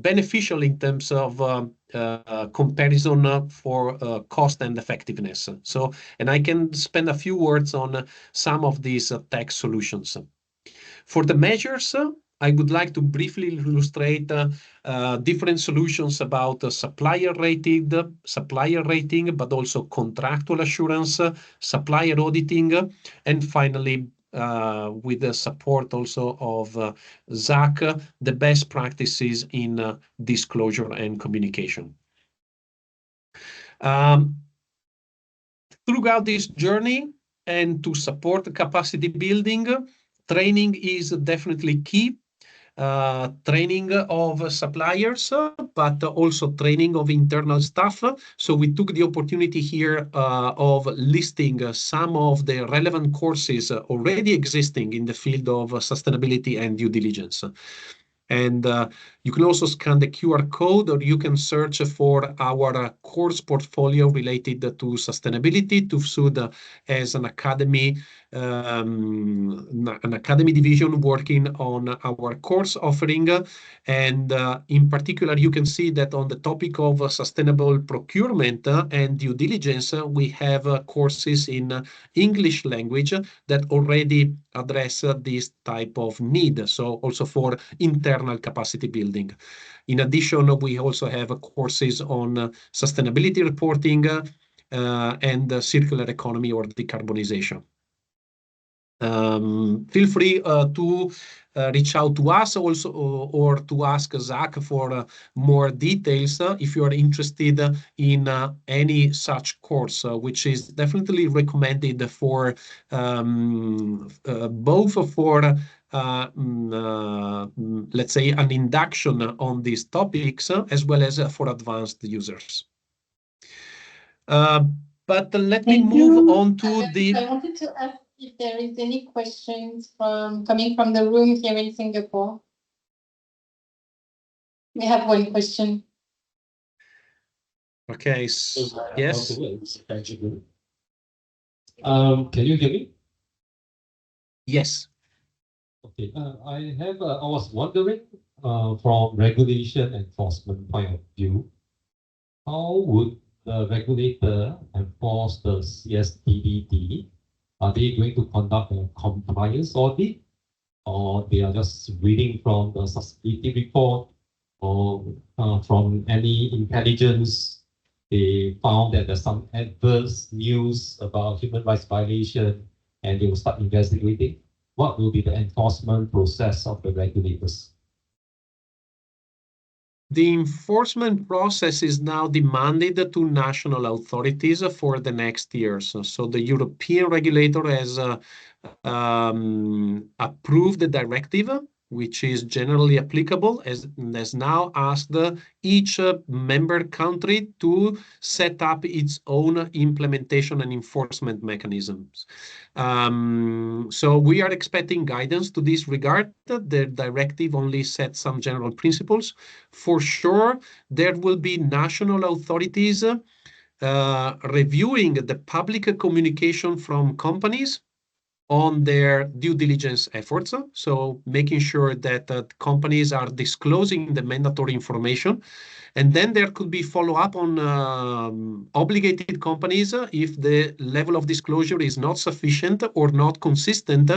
beneficial in terms of comparison for cost and effectiveness. So, and I can spend a few words on some of these tech solutions. For the measures, I would like to briefly illustrate different solutions about supplier rating, but also contractual assurance, supplier auditing, and finally, with the support also of Zach, the best practices in disclosure and communication. Throughout this journey, and to support capacity building, training is definitely key. Training of suppliers, but also training of internal staff. So we took the opportunity here of listing some of the relevant courses already existing in the field of sustainability and due diligence. And you can also scan the QR code, or you can search for our course portfolio related to sustainability, to TÜV as an academy division working on our course offering. And in particular, you can see that on the topic of sustainable procurement and due diligence, we have courses in English language that already address this type of need. So also for internal capacity building. In addition, we also have courses on sustainability reporting and circular economy or decarbonization. Feel free to reach out to us also, or to ask Zach for more details if you are interested in any such course, which is definitely recommended for both for let's say an induction on these topics, as well as for advanced users. But let me move on to the... I wanted to ask if there is any questions coming from the room here in Singapore. We have one question. Okay, yes. Thank you. Can you hear me? Yes. Okay. I was wondering, from regulation enforcement point of view, how would the regulator enforce the CSDDD? Are they going to conduct a compliance audit, or they are just reading from the subsidiary report, or from any intelligence they found that there's some adverse news about human rights violation, and they will start investigating? What will be the enforcement process of the regulators? The enforcement process is now demanded to national authorities for the next years. So the European regulator has approved the directive, which is generally applicable, has now asked each member country to set up its own implementation and enforcement mechanisms. So we are expecting guidance to this regard. The directive only sets some general principles. For sure, there will be national authorities reviewing the public communication from companies on their due diligence efforts. So making sure that companies are disclosing the mandatory information. And then there could be follow-up on obligated companies if the level of disclosure is not sufficient or not consistent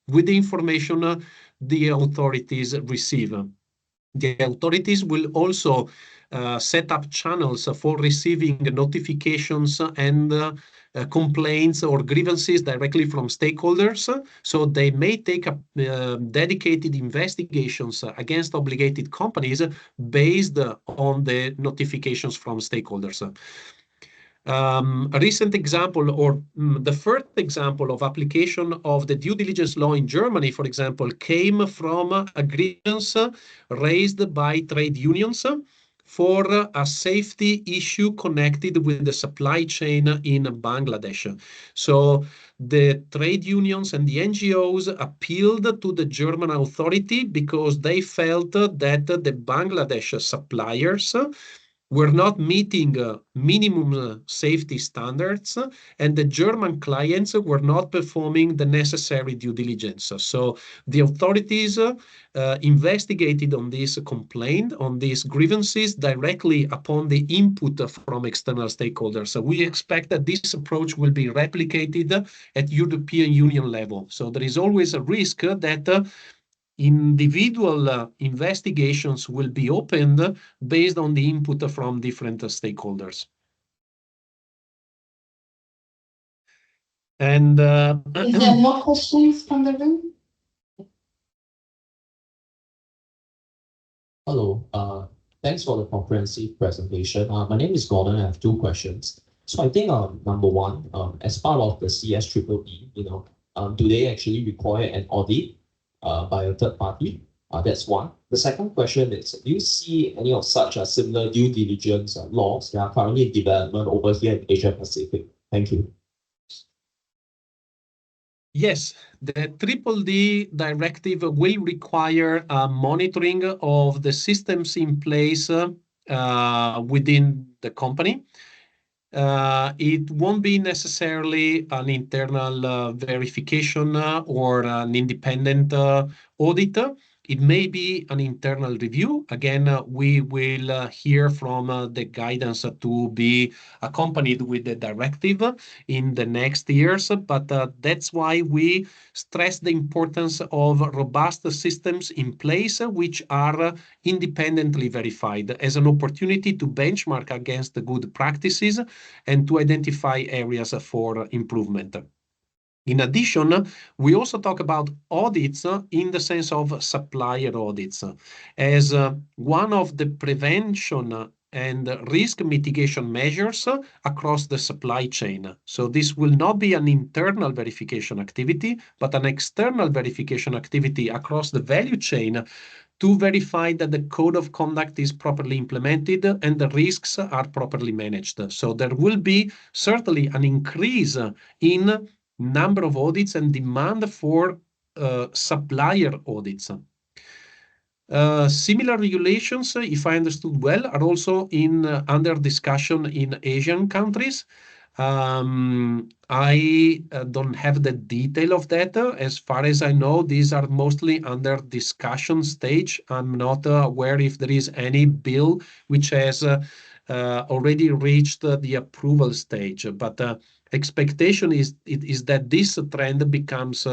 with the information the authorities receive. The authorities will also set up channels for receiving notifications and complaints or grievances directly from stakeholders. So they may take up dedicated investigations against obligated companies based on the notifications from stakeholders. A recent example, or the first example of application of the due diligence law in Germany, for example, came from a grievance raised by trade unions for a safety issue connected with the supply chain in Bangladesh. So the trade unions and the NGOs appealed to the German authority because they felt that the Bangladesh suppliers were not meeting minimum safety standards, and the German clients were not performing the necessary due diligence. So the authorities investigated on this complaint, on these grievances, directly upon the input from external stakeholders. So we expect that this approach will be replicated at European Union level. So there is always a risk that individual investigations will be opened based on the input from different stakeholders. And is there more questions from the room? Hello, thanks for the comprehensive presentation. My name is Gordon. I have two questions. So I think number one, as part of the CSDDD, do they actually require an audit by a third party? That's one. The second question is, do you see any of such similar due diligence laws that are currently in development over here in Asia Pacific? Thank you. yes, the DDD directive will require monitoring of the systems in place within the company. It won't be necessarily an internal verification or an independent audit. It may be an internal review. Again, we will hear from the guidance to be accompanied with the directive in the next years, but that's why we stress the importance of robust systems in place which are independently verified as an opportunity to benchmark against the good practices and to identify areas for improvement. In addition, we also talk about audits in the sense of supplier audits as one of the prevention and risk mitigation measures across the supply chain. So this will not be an internal verification activity, but an external verification activity across the value chain to verify that the code of conduct is properly implemented and the risks are properly managed. So there will be certainly an increase in number of audits and demand for supplier audits. Similar regulations, if I understood well, are also under discussion in Asian countries. I don't have the detail of that. As far as I know, these are mostly under discussion stage. I'm not aware if there is any bill which has already reached the approval stage. But expectation is that this trend becomes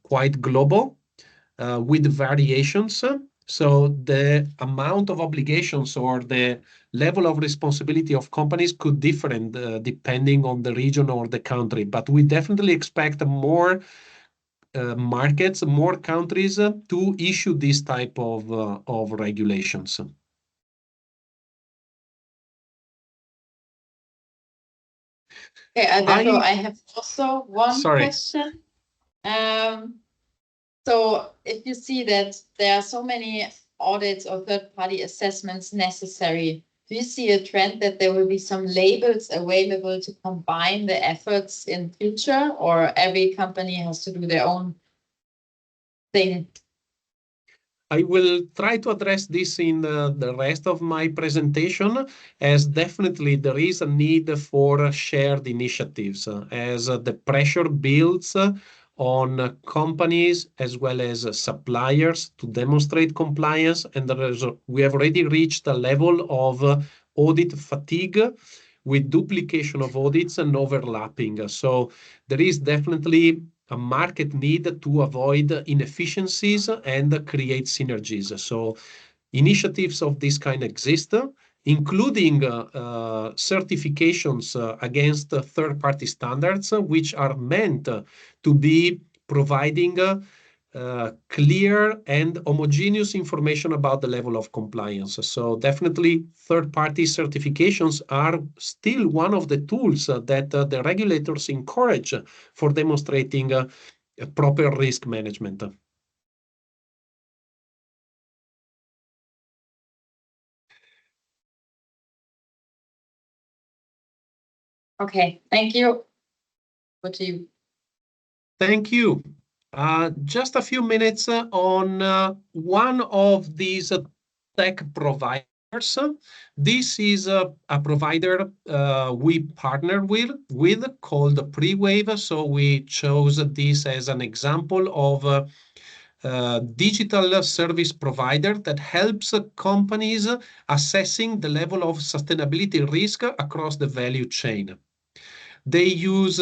quite global. With variations. So the amount of obligations or the level of responsibility of companies could differ depending on the region or the country. But we definitely expect more markets, more countries to issue this type of regulations. Okay, Alberto, I have also one question. So if you see that there are so many audits or third-party assessments necessary, do you see a trend that there will be some labels available to combine the efforts in future, or every company has to do their own thing? I will try to address this in the rest of my presentation, as definitely there is a need for shared initiatives, as the pressure builds on companies as well as suppliers to demonstrate compliance, and we have already reached a level of audit fatigue with duplication of audits and overlapping. So there is definitely a market need to avoid inefficiencies and create synergies. So initiatives of this kind exist, including certifications against third-party standards, which are meant to be providing clear and homogeneous information about the level of compliance. So definitely third-party certifications are still one of the tools that the regulators encourage for demonstrating proper risk management. Okay, thank you. What do you? Thank you. Just a few minutes on one of these tech providers. This is a provider we partner with called Prewave. So we chose this as an example of digital service provider that helps companies assessing the level of sustainability risk across the value chain. They use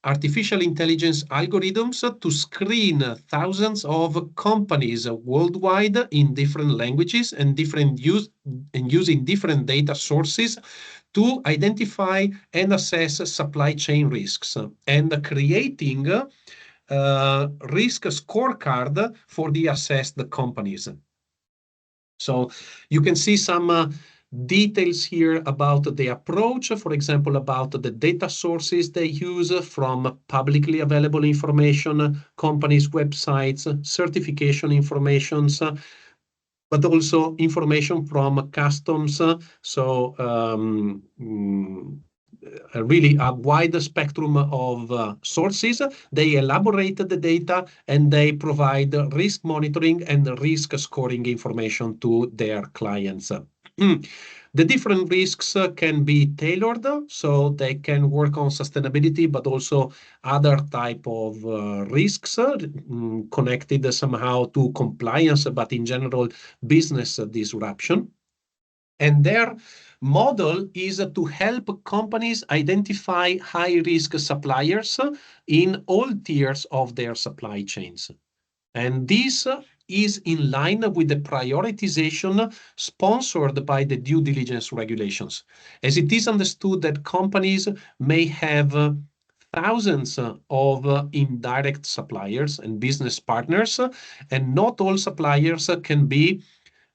artificial intelligence algorithms to screen thousands of companies worldwide in different languages and using different data sources to identify and assess supply chain risks and creating risk scorecard for the assessed companies. So you can see some details here about the approach, for example, about the data sources they use from publicly available information, companies' websites, certification informations, but also information from customs. So really a wide spectrum of sources. They elaborate the data and they provide risk monitoring and risk scoring information to their clients. The different risks can be tailored, so they can work on sustainability, but also other type of risks connected somehow to compliance, but in general, business disruption. And their model is to help companies identify high-risk suppliers in all tiers of their supply chains. And this is in line with the prioritization sponsored by the due diligence regulations, as it is understood that companies may have thousands of indirect suppliers and business partners, and not all suppliers can be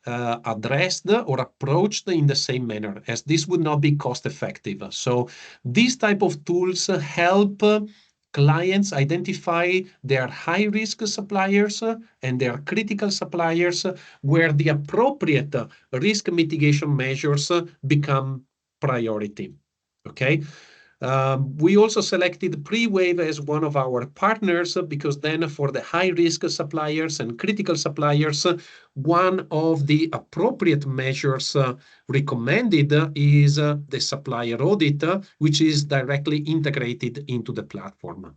addressed or approached in the same manner, as this would not be cost effective. So these type of tools help clients identify their high-risk suppliers and their critical suppliers where the appropriate risk mitigation measures become priority. Okay. We also selected Pre-Wave as one of our partners because then for the high-risk suppliers and critical suppliers, one of the appropriate measures recommended is the supplier audit, which is directly integrated into the platform.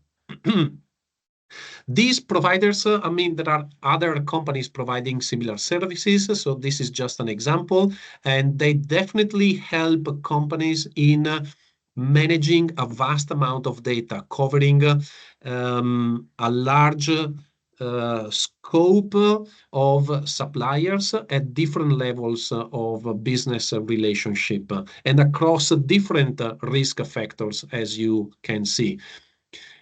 These providers, I mean, there are other companies providing similar services, so this is just an example, and they definitely help companies in managing a vast amount of data, covering a large scope of suppliers at different levels of business relationship and across different risk factors, as you can see.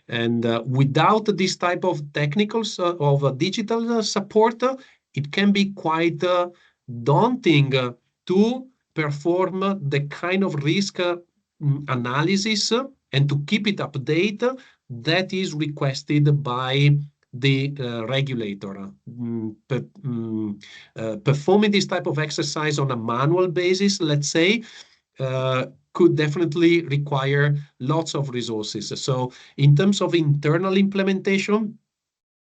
And without this type of technical of digital support, it can be quite daunting to perform the kind of risk analysis and to keep it updated that is requested by the regulator. Performing this type of exercise on a manual basis, let's say, could definitely require lots of resources. So in terms of internal implementation,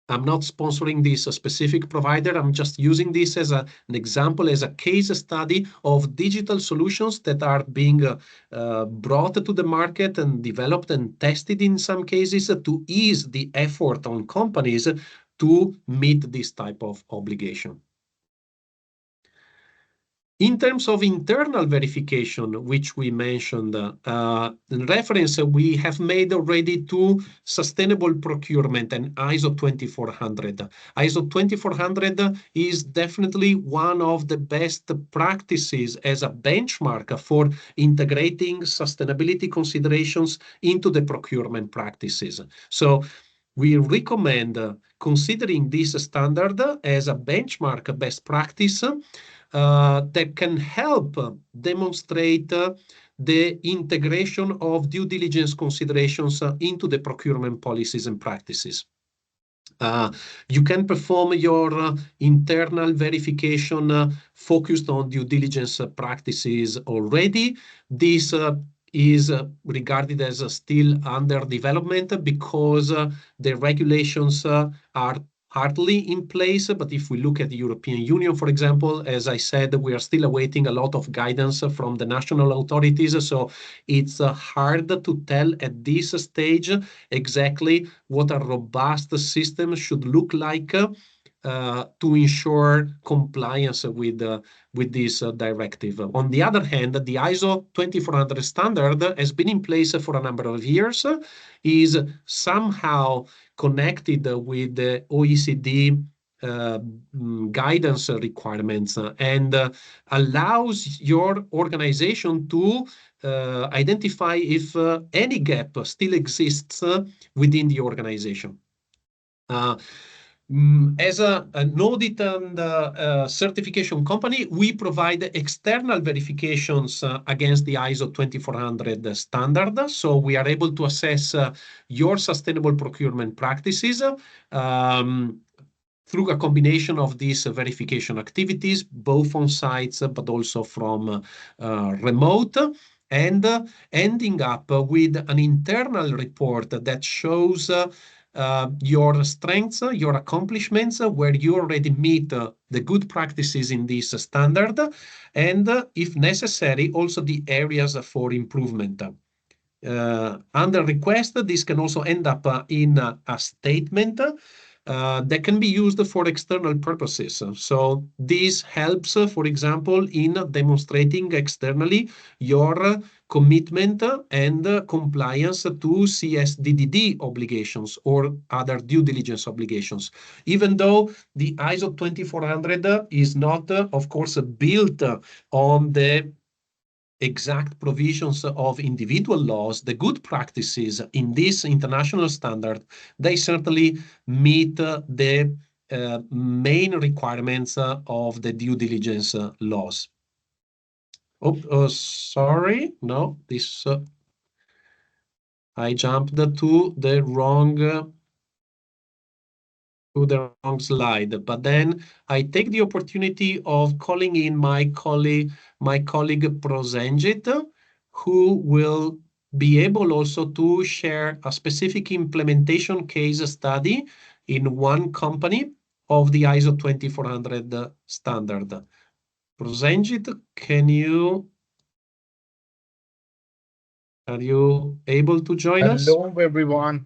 I'm not sponsoring this specific provider. I'm just using this as an example, as a case study of digital solutions that are being brought to the market and developed and tested in some cases to ease the effort on companies to meet this type of obligation. In terms of internal verification, which we mentioned, in reference, we have made already to sustainable procurement and ISO 2400. ISO 2400 is definitely one of the best practices as a benchmark for integrating sustainability considerations into the procurement practices. So we recommend considering this standard as a benchmark best practice that can help demonstrate the integration of due diligence considerations into the procurement policies and practices. You can perform your internal verification focused on due diligence practices already. This is regarded as still under development because the regulations are hardly in place. But if we look at the European Union, for example, as I said, we are still awaiting a lot of guidance from the national authorities. So it's hard to tell at this stage exactly what a robust system should look like to ensure compliance with this directive. On the other hand, the ISO 2400 standard has been in place for a number of years, is somehow connected with the OECD guidance requirements and allows your organization to identify if any gap still exists within the organization. As an audit and certification company, we provide external verifications against the ISO 2400 standard. So we are able to assess your sustainable procurement practices through a combination of these verification activities, both on sites, but also from remote, and ending up with an internal report that shows your strengths, your accomplishments, where you already meet the good practices in this standard, and if necessary, also the areas for improvement. Under request, this can also end up in a statement that can be used for external purposes. So this helps, for example, in demonstrating externally your commitment and compliance to CSDDD obligations or other due diligence obligations. Even though the ISO 2400 is not, of course, built on the exact provisions of individual laws, the good practices in this international standard, they certainly meet the main requirements of the due diligence laws. Oh, sorry, no, this I jumped to the wrong slide, but then I take the opportunity of calling in my colleague Prosenjit, who will be able also to share a specific implementation case study in one company of the ISO 2400 standard. Prosenjit, are you able to join us? Hello, everyone.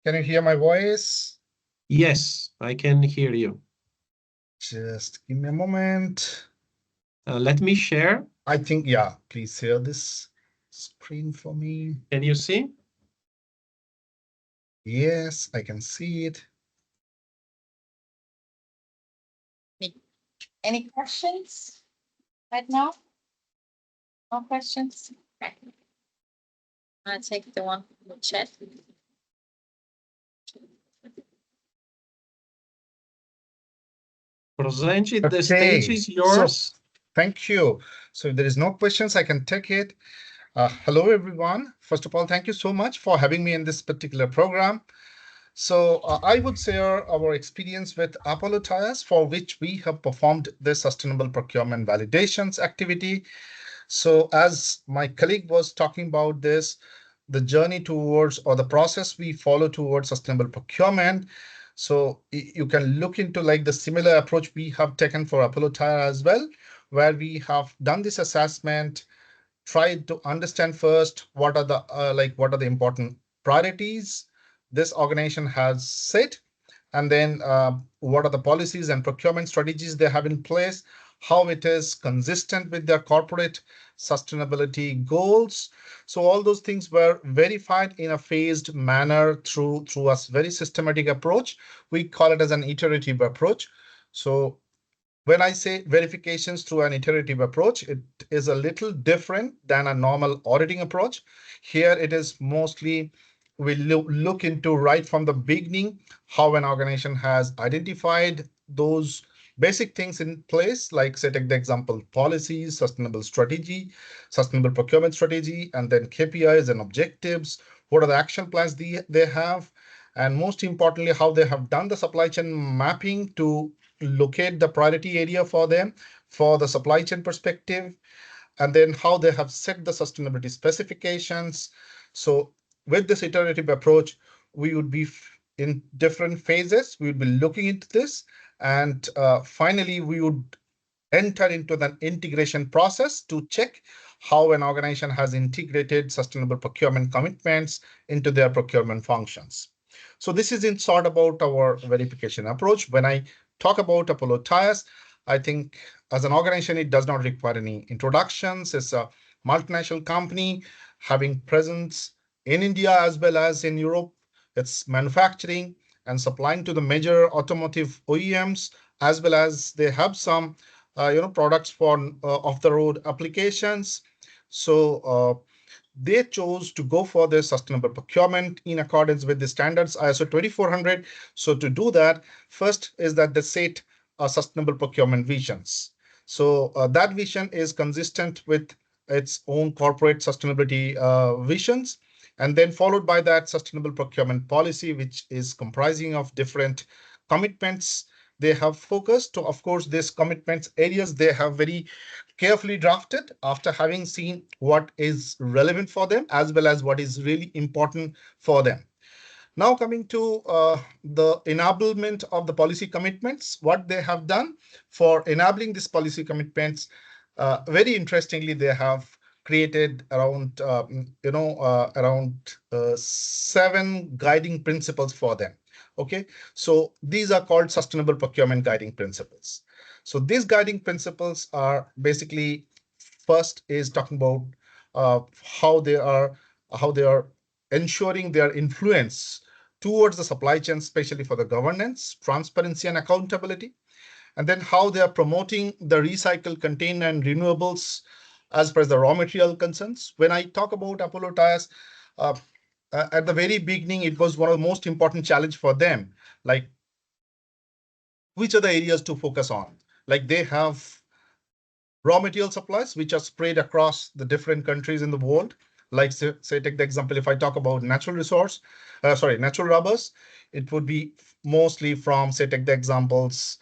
Can you hear my voice? Yes, I can hear you. Just give me a moment. Let me share. I think, yeah, please share this screen for me. Can you see? Yes, I can see it. Any questions right now? No questions? Okay. I'll take the one from the chat. Prosenjit, the stage is So yours. thank you. So if there is no questions, I can take it. Hello, everyone. First of all, thank you so much for having me in this particular program. So I would share our experience with Apollo Tires, for which we have performed the sustainable procurement validations activity. So as my colleague was talking about this, the journey towards, or the process we follow towards sustainable procurement. So you can look into like the similar approach we have taken for Apollo Tire as well, where we have done this assessment, tried to understand first what are the important priorities this organization has set, and then what are the policies and procurement strategies they have in place, how it is consistent with their corporate sustainability goals. So all those things were verified in a phased manner through a very systematic approach. We call it as an iterative approach. So when I say verifications through an iterative approach, it is a little different than a normal auditing approach. Here it is mostly we look into right from the beginning how an organization has identified those basic things in place, like say take the example policies, sustainable strategy, sustainable procurement strategy, and then KPIs and objectives. What are the action plans they have? And most importantly, how they have done the supply chain mapping to locate the priority area for them for the supply chain perspective, and then how they have set the sustainability specifications. So with this iterative approach, we would be in different phases. We would be looking into this, and finally, we would enter into the integration process to check how an organization has integrated sustainable procurement commitments into their procurement functions. So this is in short about our verification approach. When I talk about Apollo Tires, I think as an organization, it does not require any introductions. It's a multinational company having presence in India as well as in Europe. It's manufacturing and supplying to the major automotive OEMs, as well as they have some products for off-the-road applications. So they chose to go for their sustainable procurement in accordance with the standards ISO 2400. So to do that, first is that they set sustainable procurement visions. So that vision is consistent with its own corporate sustainability visions, and then followed by that sustainable procurement policy, which is comprising of different commitments they have focused. So of course, these commitments areas they have very carefully drafted after having seen what is relevant for them as well as what is really important for them. Now coming to the enablement of the policy commitments, what they have done for enabling these policy commitments, very interestingly, they have created around 7 guiding principles for them. Okay, so these are called sustainable procurement guiding principles. So these guiding principles are basically, first is talking about how they are ensuring their influence towards the supply chain, especially for the governance, transparency, and accountability. And then how they are promoting the recycle, contain, and renewables as far as the raw material concerns. When I talk about Apollo Tires, at the very beginning, it was one of the most important challenge for them, like which are the areas to focus on. Like they have raw material supplies, which are spread across the different countries in the world. Like say take the example, if I talk about natural rubbers, it would be mostly from, say, take the examples,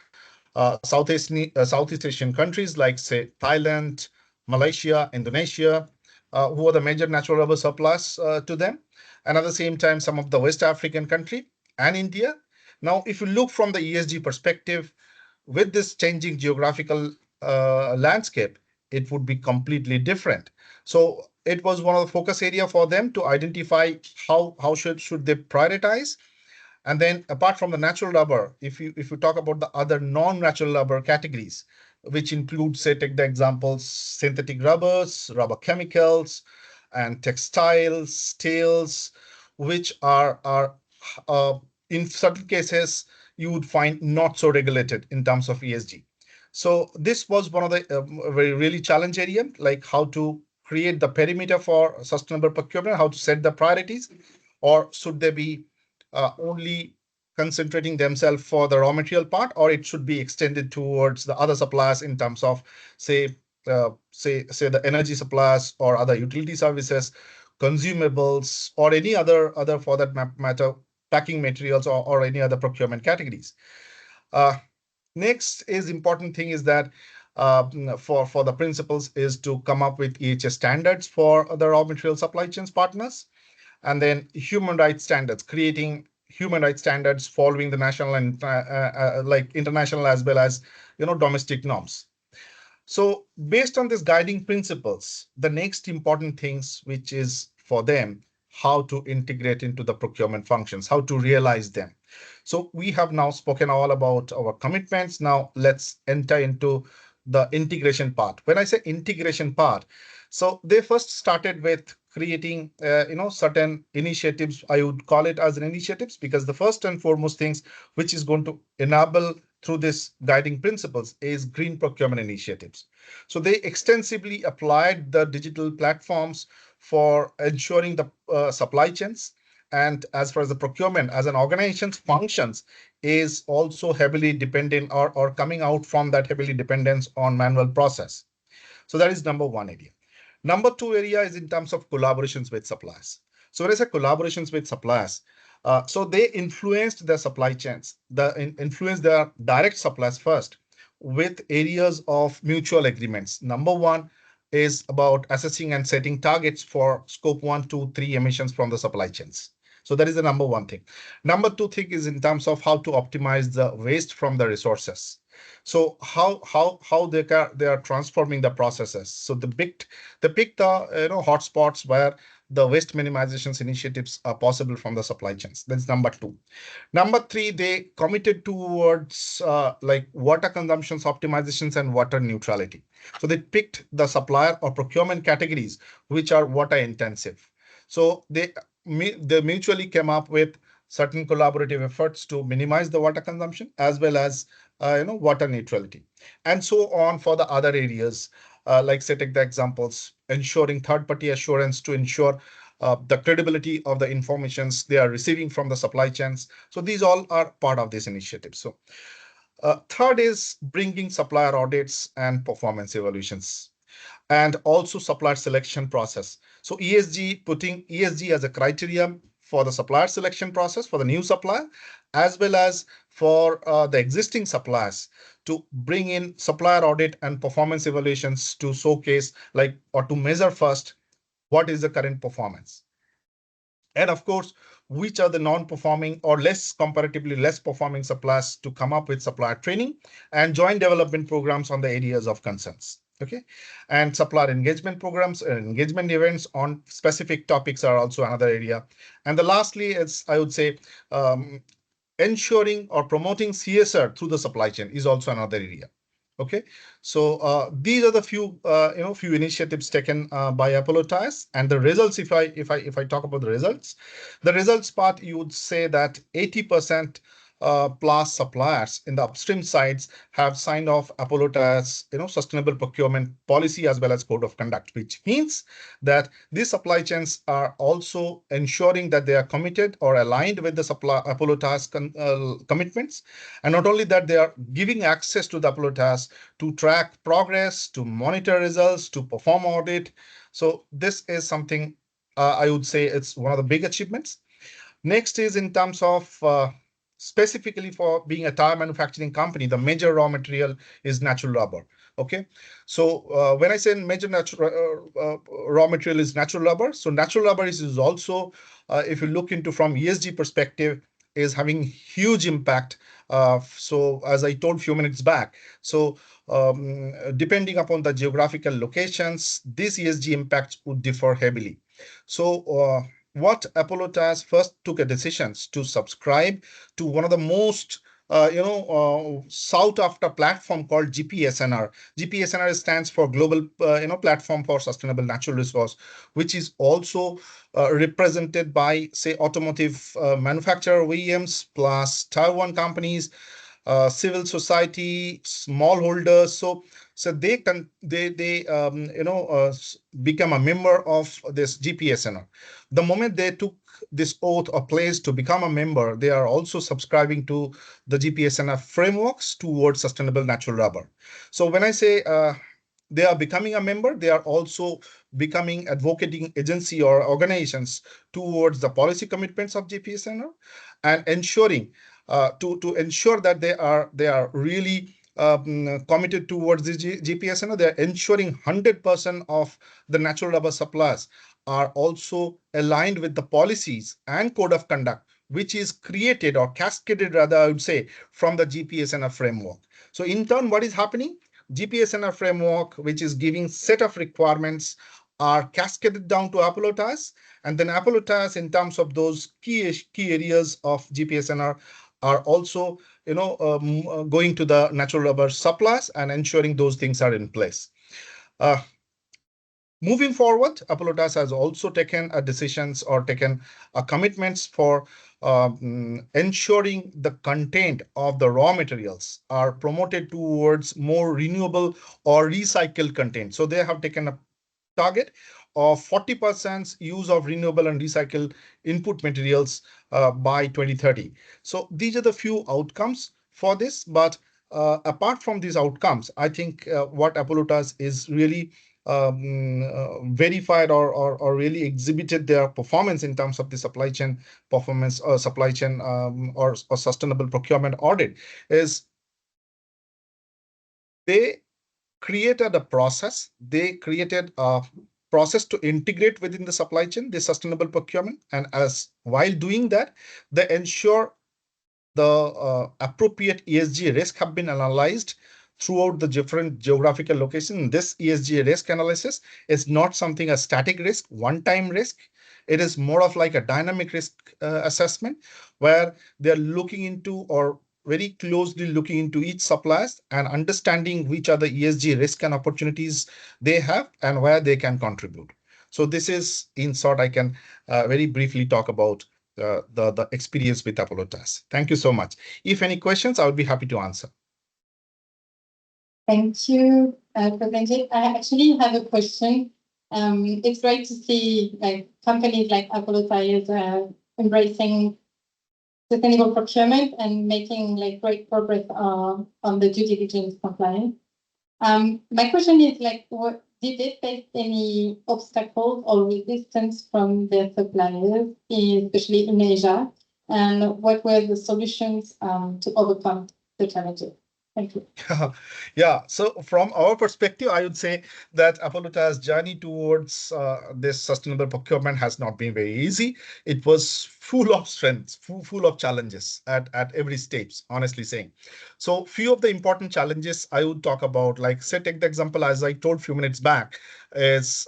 Southeast Asian countries like say Thailand, Malaysia, Indonesia. who are the major natural rubber suppliers to them. And at the same time, some of the West African country and India. Now, if you look from the ESG perspective, with this changing geographical landscape, it would be completely different. So it was one of the focus area for them to identify how should they prioritize. And then apart from the natural rubber, if you talk about the other non-natural rubber categories, which include, say, take the examples, synthetic rubbers, rubber chemicals, and textiles, steels, which are in certain cases you would find not so regulated in terms of ESG. So this was one of the very really challenge area, like how to create the perimeter for sustainable procurement, how to set the priorities, or should they be only concentrating themselves for the raw material part, or it should be extended towards the other suppliers in terms of, say the energy suppliers or other utility services, consumables, or any other for that matter, packing materials or any other procurement categories. Next is important thing is that for the principles is to come up with EHS standards for the raw material supply chains partners, and then human rights standards, creating human rights standards following the national and like international as well as domestic norms. So based on these guiding principles, the next important things which is for them, how to integrate into the procurement functions, how to realize them. So we have now spoken all about our commitments. Now let's enter into the integration part. When I say integration part, so they first started with creating certain initiatives. I would call it as an initiatives, because the first and foremost things which is going to enable through this guiding principles is green procurement initiatives. So they extensively applied the digital platforms for ensuring the supply chains. And as far as the procurement as an organization's functions is also heavily dependent or coming out from that heavily dependence on manual process. So that is number one area. Number two area is in terms of collaborations with suppliers. So when I say collaborations with suppliers, so they influenced their supply chains, influenced their direct suppliers first with areas of mutual agreements. Number one is about assessing and setting targets for scope 1, 2, 3 emissions from the supply chains. So that is the number one thing. Number two thing is in terms of how to optimize the waste from the resources. So how they are transforming the processes. So they picked the hotspots where the waste minimizations initiatives are possible from the supply chains. That's number two. Number three, they committed towards like water consumptions optimizations and water neutrality. So they picked the supplier or procurement categories which are water intensive. So they mutually came up with certain collaborative efforts to minimize the water consumption as well as water neutrality, and so on for the other areas. Like say take the examples, ensuring third-party assurance to ensure the credibility of the informations they are receiving from the supply chains. So these all are part of this initiative. So third is bringing supplier audits and performance evaluations, and also supplier selection process. So ESG, putting ESG as a criteria for the supplier selection process for the new supplier, as well as for the existing suppliers to bring in supplier audit and performance evaluations to showcase or to measure first what is the current performance. And of course, which are the non-performing or comparatively less performing suppliers to come up with supplier training and joint development programs on the areas of concerns. Okay, and supplier engagement programs and engagement events on specific topics are also another area. And the lastly is, I would say, ensuring or promoting CSR through the supply chain is also another area. Okay, so these are the few initiatives taken by Apollo Tyres, and the results. If I talk about the results part, you would say that 80% plus suppliers in the upstream sides have signed off Apollo Tyres sustainable procurement policy as well as code of conduct, which means that these supply chains are also ensuring that they are committed or aligned with the Apollo Tyres commitments. And not only that, they are giving access to the Apollo Tyres to track progress, to monitor results, to perform audit. So this is something I would say it's one of the big achievements. Next is in terms of specifically for being a tire manufacturing company, the major raw material is natural rubber. Okay, so when I say major natural raw material is natural rubber, so natural rubber is also, if you look into from ESG perspective, is having huge impact. So as I told few minutes back, so depending upon the geographical locations, these ESG impacts would differ heavily. So what Apollotas first took a decision to subscribe to one of the most sought after platform called GPSNR. GPSNR stands for Global Platform for Sustainable Natural Resource, which is also represented by, say, automotive manufacturer OEMs plus Tier 1 companies, civil society, smallholders. So they can become a member of this GPSNR. The moment they took this oath or place to become a member, they are also subscribing to the GPSNR frameworks towards sustainable natural rubber. So when I say they are becoming a member, they are also becoming advocating agency or organizations towards the policy commitments of GPSNR and ensuring to ensure that they are really committed towards the GPSNR. They are ensuring 100% of the natural rubber suppliers are also aligned with the policies and code of conduct, which is created or cascaded, rather, I would say, from the GPSNR framework. So in turn, what is happening? GPSNR framework, which is giving set of requirements, are cascaded down to Apollotas, and then Apollotas, in terms of those key areas of GPSNR, are also going to the natural rubber suppliers and ensuring those things are in place. Moving forward, Apollotas has also taken decisions or taken commitments for ensuring the content of the raw materials are promoted towards more renewable or recycled content. So they have taken a target of 40% use of renewable and recycled input materials by 2030. So these are the few outcomes for this. But apart from these outcomes, I think what Apollotas is really verified or really exhibited their performance in terms of the supply chain performance or supply chain or sustainable procurement audit is they created a process. They created a process to integrate within the supply chain, the sustainable procurement. And as while doing that, they ensure the appropriate ESG risk have been analyzed throughout the different geographical location. This ESG risk analysis is not something a static risk, one-time risk. It is more of like a dynamic risk assessment where they're looking into or very closely looking into each suppliers and understanding which are the ESG risk and opportunities they have and where they can contribute. So this is, in short, I can very briefly talk about the experience with Apollotas. Thank you so much. If any questions, I would be happy to answer. Thank you, President. I actually have a question. It's great to see companies like Apollotas embracing sustainable procurement and making great progress on the due diligence compliance. My question is what did they face any obstacles or resistance from their suppliers, especially in Asia? And what were the solutions to overcome the challenges? Thank you. Yeah, so from our perspective, I would say that Apollotas' journey towards this sustainable procurement has not been very easy. It was full of strengths, full of challenges at every stage, honestly saying. So few of the important challenges I would talk about, like say, take the example, as I told a few minutes back, is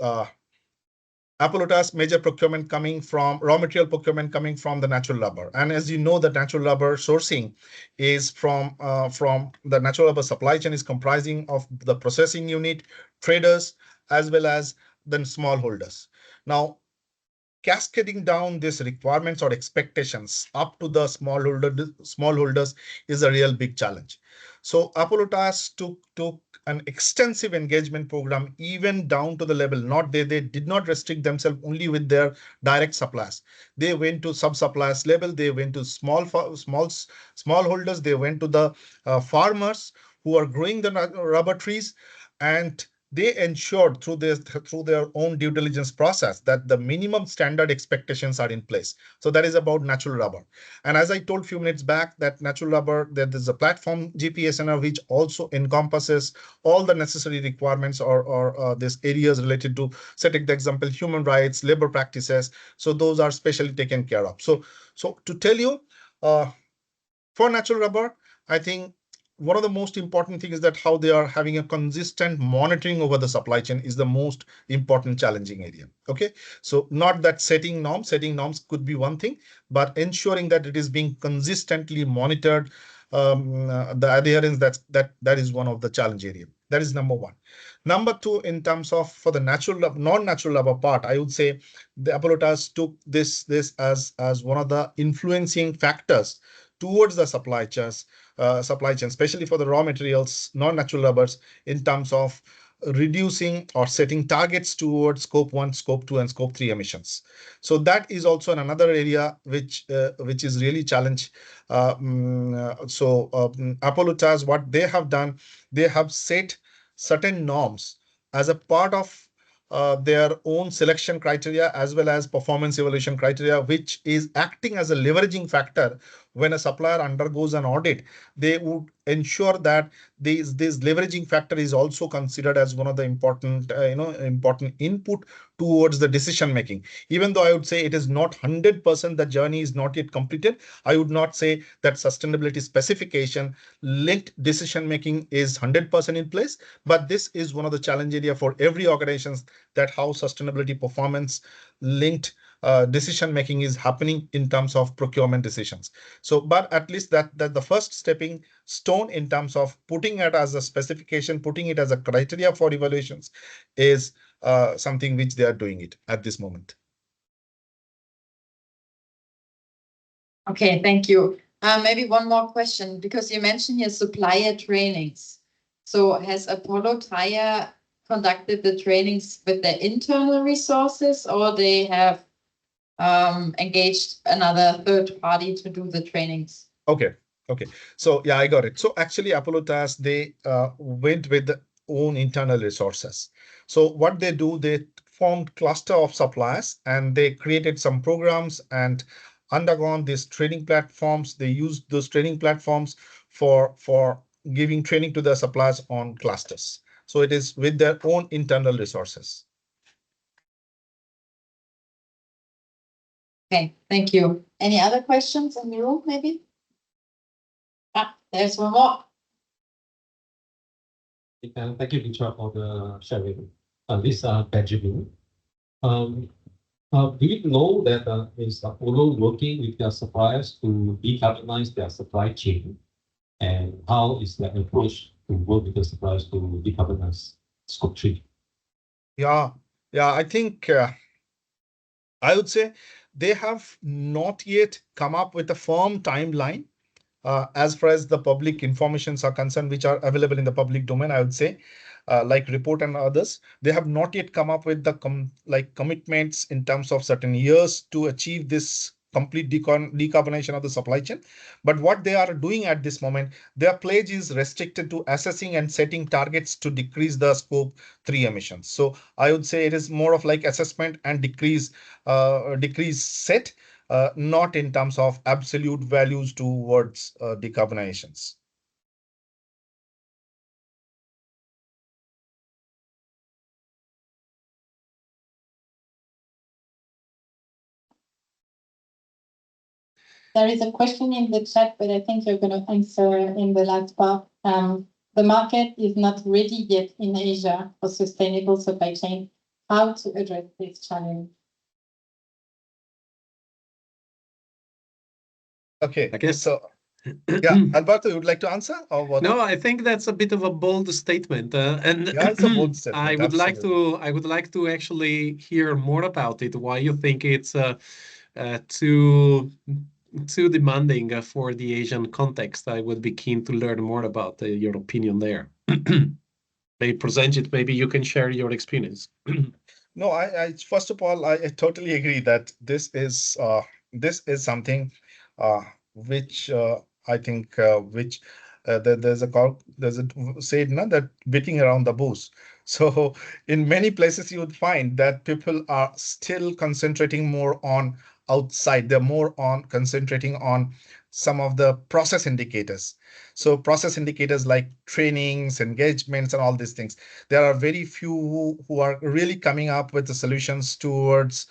Apollotas major procurement coming from raw material procurement coming from the natural rubber. And as you know, the natural rubber sourcing is from the natural rubber supply chain is comprising of the processing unit, traders, as well as then smallholders. Now, cascading down these requirements or expectations up to the smallholders is a real big challenge. So Apollotas took an extensive engagement program, even down to the level, they did not restrict themselves only with their direct suppliers. They went to sub-suppliers level, they went to smallholders, they went to the farmers who are growing the rubber trees, and they ensured through their own due diligence process that the minimum standard expectations are in place. So that is about natural rubber. And as I told a few minutes back, that natural rubber, that is a platform GPSNR which also encompasses all the necessary requirements or these areas related to, say, take the example, human rights, labor practices. So those are specially taken care of. So to tell you, for natural rubber, I think one of the most important things is that how they are having a consistent monitoring over the supply chain is the most important challenging area. Okay, so not that setting norms could be one thing, but ensuring that it is being consistently monitored, the adherence, that is one of the challenge area. That is number one. Number two, in terms of for the non-natural rubber part, I would say the Apollo Task took this as one of the influencing factors towards the supply chain, especially for the raw materials, non-natural rubbers, in terms of reducing or setting targets towards Scope 1, Scope 2, and Scope 3 emissions. So that is also another area which is really challenge. Apollo Task, what they have done, they have set certain norms as a part of their own selection criteria as well as performance evaluation criteria, which is acting as a leveraging factor. When a supplier undergoes an audit, they would ensure that this leveraging factor is also considered as one of the important important input towards the decision making. Even though I would say it is not 100%, the journey is not yet completed, I would not say that sustainability specification linked decision making is 100% in place, but this is one of the challenge area for every organization, that how sustainability performance linked decision making is happening in terms of procurement decisions. So, but at least that the first stepping stone in terms of putting it as a specification, putting it as a criteria for evaluations is something which they are doing it at this moment. Okay, thank you. Maybe one more question, because you mentioned here supplier trainings. So has Apollo Tyre conducted the trainings with their internal resources, or they have engaged another third party to do the trainings? Okay. So yeah, I got it. So actually, Apollo Task, they went with their own internal resources. So what they do, they formed cluster of suppliers and they created some programs and undergone these training platforms. They used those training platforms for giving training to the suppliers on clusters. So it is with their own internal resources. Okay, thank you. Any other questions in the room, maybe? There's one more. Thank you, Richard, for the sharing. This Benjamin. Do you know that is Apollo working with their suppliers to decarbonize their supply chain? And how is their approach to work with the suppliers to decarbonize Scope 3? Yeah, I think I would say they have not yet come up with a firm timeline as far as the public informations are concerned, which are available in the public domain. I would say, like report and others, they have not yet come up with the commitments in terms of certain years to achieve this complete decarbonization of the supply chain. But what they are doing at this moment, their pledge is restricted to assessing and setting targets to decrease the Scope 3 emissions. So I would say it is more of like assessment and decrease set, not in terms of absolute values towards decarbonizations. There is a question in the chat, but I think you're going to answer in the last part. The market is not ready yet in Asia for sustainable supply chain. How to address this challenge? Okay, I guess. so yeah, Alberto, you would like to answer or what? No, I think that's a bit of a bold statement, and yeah, it's a bold statement. I would like to actually hear more about it. Why you think it's too demanding for the Asian context? I would be keen to learn more about your opinion there. Maybe present it. Maybe you can share your experience. No, I first of all, I totally agree that this is something which I think which there's a saying, no, that beating around the bush. So in many places you would find that people are still concentrating more on outside. They're more on concentrating on some of the process indicators. So process indicators like trainings, engagements, and all these things. There are very few who are really coming up with the solutions towards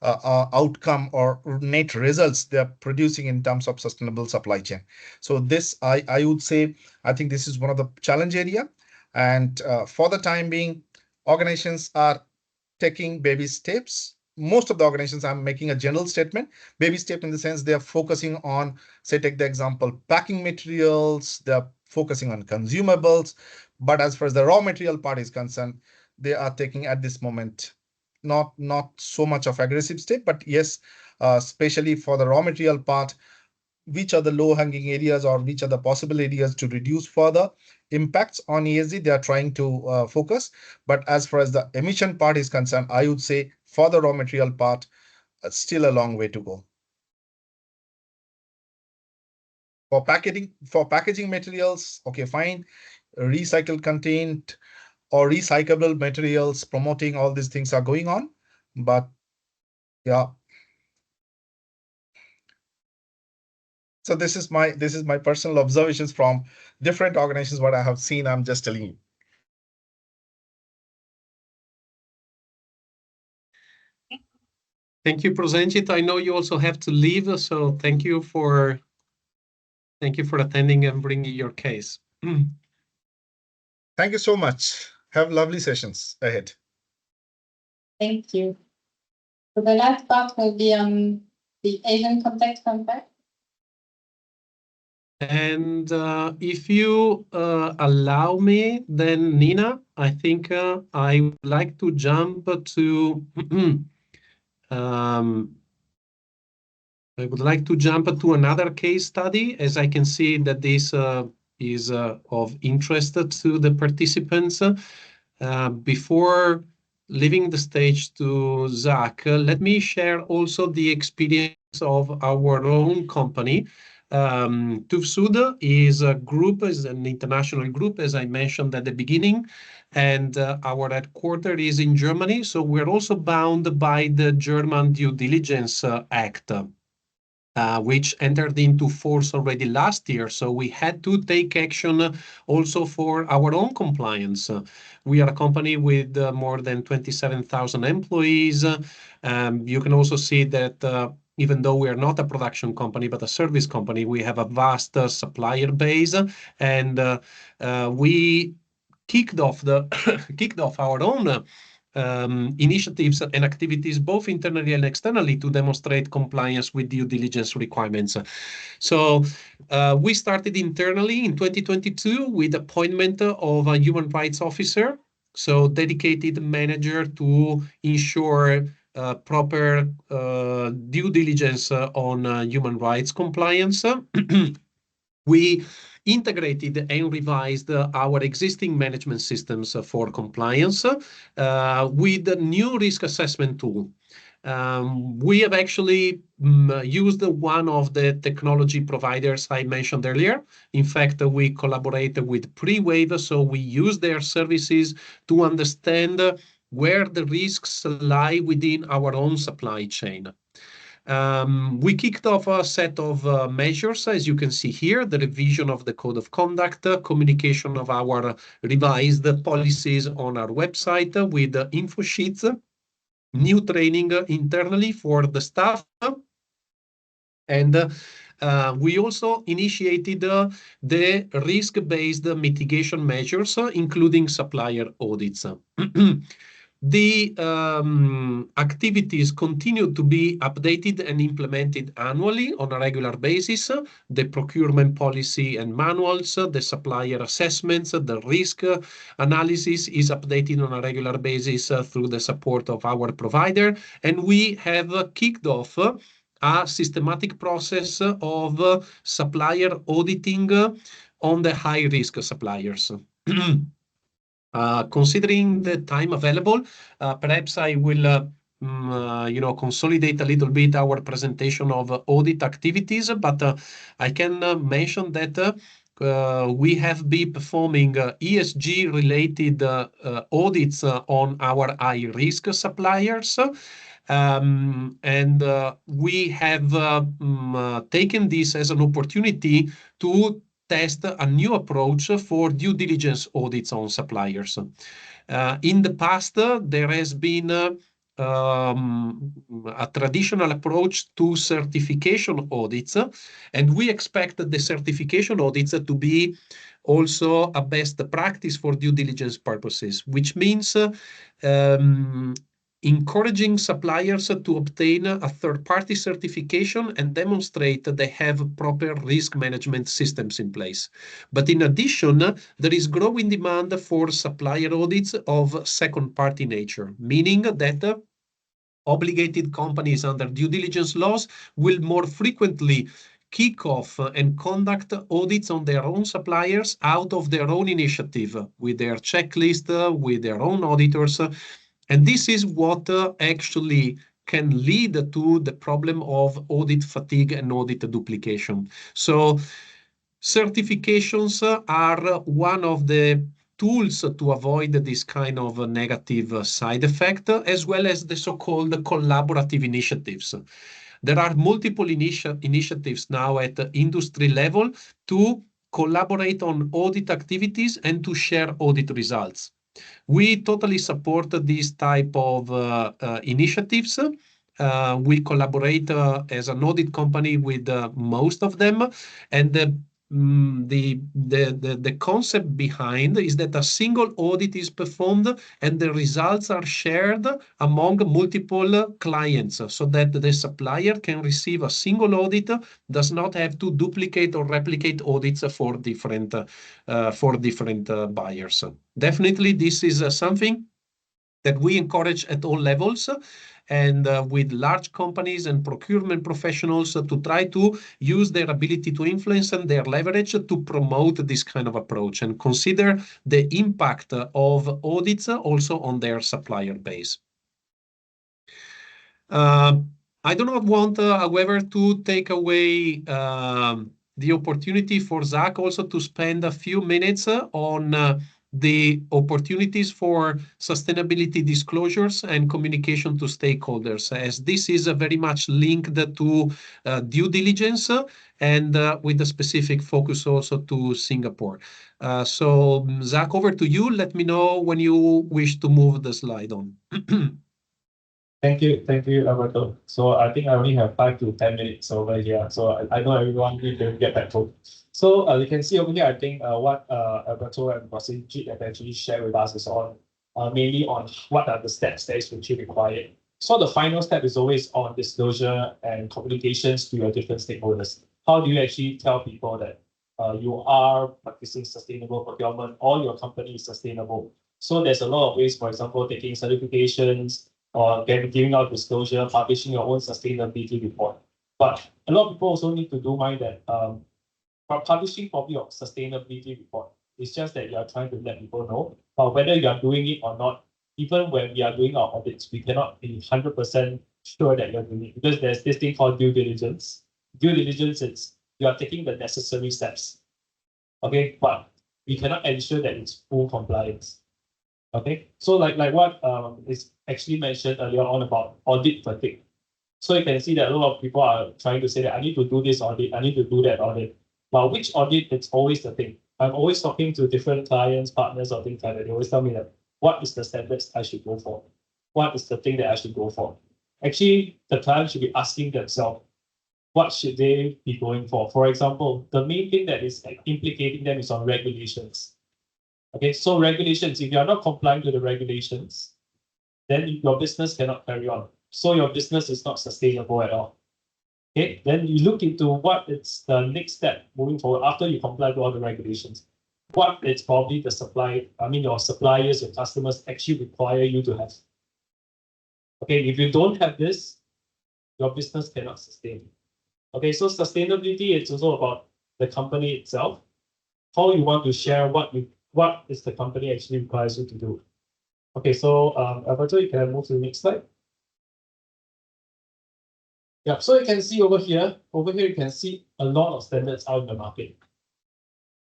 outcome or net results they're producing in terms of sustainable supply chain. So this, I would say, I think this is one of the challenge area. And for the time being, organizations are taking baby steps. Most of the organizations, I'm making a general statement, baby step in the sense they are focusing on, say, take the example, packing materials, they're focusing on consumables. But as far as the raw material part is concerned, they are taking at this moment not so much of aggressive step, but yes, especially for the raw material part, which are the low hanging areas or which are the possible areas to reduce further impacts on ESG, they are trying to focus. But as far as the emission part is concerned, I would say for the raw material part, still a long way to go. For packaging materials, okay, fine. Recycled content or recyclable materials, promoting all these things are going on. But yeah. So this is my personal observations from different organizations, what I have seen, I'm just telling you. Thank you, Prosenjit. I know you also have to leave, so thank you for attending and bringing your case. Thank you so much. Have lovely sessions ahead. Thank you. So the last part will be on the Asian context compact. And if you allow me, then Nina, I think I would like to jump to I would like to jump to another case study, as I can see that this is of interest to the participants. Before leaving the stage to Zach, let me share also the experience of our own company. TÜV is a group, is an international group, as I mentioned at the beginning, and our headquarters is in Germany. So we're also bound by the German Due Diligence Act. Which entered into force already last year. So we had to take action also for our own compliance. We are a company with more than 27,000 employees. You can also see that even though we are not a production company, but a service company, we have a vast supplier base. And we kicked off our own initiatives and activities, both internally and externally, to demonstrate compliance with due diligence requirements. So we started internally in 2022 with appointment of a human rights officer, so dedicated manager to ensure proper due diligence on human rights compliance. We integrated and revised our existing management systems for compliance with a new risk assessment tool. We have actually used one of the technology providers I mentioned earlier. In fact, we collaborate with Pre-Wave, so we use their services to understand where the risks lie within our own supply chain. We kicked off a set of measures, as you can see here, the revision of the code of conduct, communication of our revised policies on our website with info sheets, new training internally for the staff. And we also initiated the risk-based mitigation measures, including supplier audits. The activities continue to be updated and implemented annually on a regular basis. The procurement policy and manuals, the supplier assessments, the risk analysis is updated on a regular basis through the support of our provider. And we have kicked off a systematic process of supplier auditing on the high-risk suppliers. Considering the time available, perhaps I will consolidate a little bit our presentation of audit activities, but I can mention that we have been performing ESG-related audits on our high-risk suppliers. We have taken this as an opportunity to test a new approach for due diligence audits on suppliers. In the past, there has been a traditional approach to certification audits, and we expect the certification audits to be also a best practice for due diligence purposes, which means encouraging suppliers to obtain a third-party certification and demonstrate that they have proper risk management systems in place. But in addition, there is growing demand for supplier audits of second-party nature, meaning that obligated companies under due diligence laws will more frequently kick off and conduct audits on their own suppliers out of their own initiative, with their checklist, with their own auditors. And this is what actually can lead to the problem of audit fatigue and audit duplication. So certifications are one of the tools to avoid this kind of negative side effect, as well as the so-called collaborative initiatives. There are multiple initiatives now at the industry level to collaborate on audit activities and to share audit results. We totally support this type of initiatives. We collaborate as an audit company with most of them, and the concept behind is that a single audit is performed and the results are shared among multiple clients, so that the supplier can receive a single audit, does not have to duplicate or replicate audits for different buyers. Definitely, this is something that we encourage at all levels, and with large companies and procurement professionals to try to use their ability to influence and their leverage to promote this kind of approach and consider the impact of audits also on their supplier base. I do not want, however, to take away the opportunity for Zach also to spend a few minutes on the opportunities for sustainability disclosures and communication to stakeholders, as this is very much linked to due diligence and with a specific focus also to Singapore. So Zach, over to you. Let me know when you wish to move the slide on. Thank you, Alberto. So I think I only have 5 to 10 minutes over here. So I know everyone need to get back home. So you can see over here, I think what Alberto and Jit have actually shared with us is on mainly on what are the steps that is actually required. So the final step is always on disclosure and communications to your different stakeholders. How do you actually tell people that you are practicing sustainable procurement or your company is sustainable? So there's a lot of ways, for example, taking certifications, or giving out disclosure, publishing your own sustainability report. But a lot of people also need to do mind that publishing probably your sustainability report. It's just that you are trying to let people know. But whether you are doing it or not, even when we are doing our audits, we cannot be 100% sure that you're doing it, because there's this thing called due diligence. Due diligence is you are taking the necessary steps. Okay, but we cannot ensure that it's full compliance. Okay, so like what is actually mentioned earlier on about audit fatigue. So you can see that a lot of people are trying to say that I need to do this audit, I need to do that audit. But which audit, it's always the thing. I'm always talking to different clients, partners, or things like that. They always tell me that what is the standards I should go for? What is the thing that I should go for? Actually, the client should be asking themselves, what should they be going for? For example, the main thing that is implicating them is on regulations. Okay, so regulations, if you are not complying to the regulations, then your business cannot carry on. So your business is not sustainable at all. Okay, then you look into what is the next step moving forward after you comply to all the regulations. What it's probably your suppliers, your customers actually require you to have. Okay, if you don't have this, your business cannot sustain. Okay, so sustainability, it's also about the company itself, how you want to share what is the company actually requires you to do. Okay, so Alberto, you can move to the next slide. Yeah, so you can see over here you can see a lot of standards out in the market.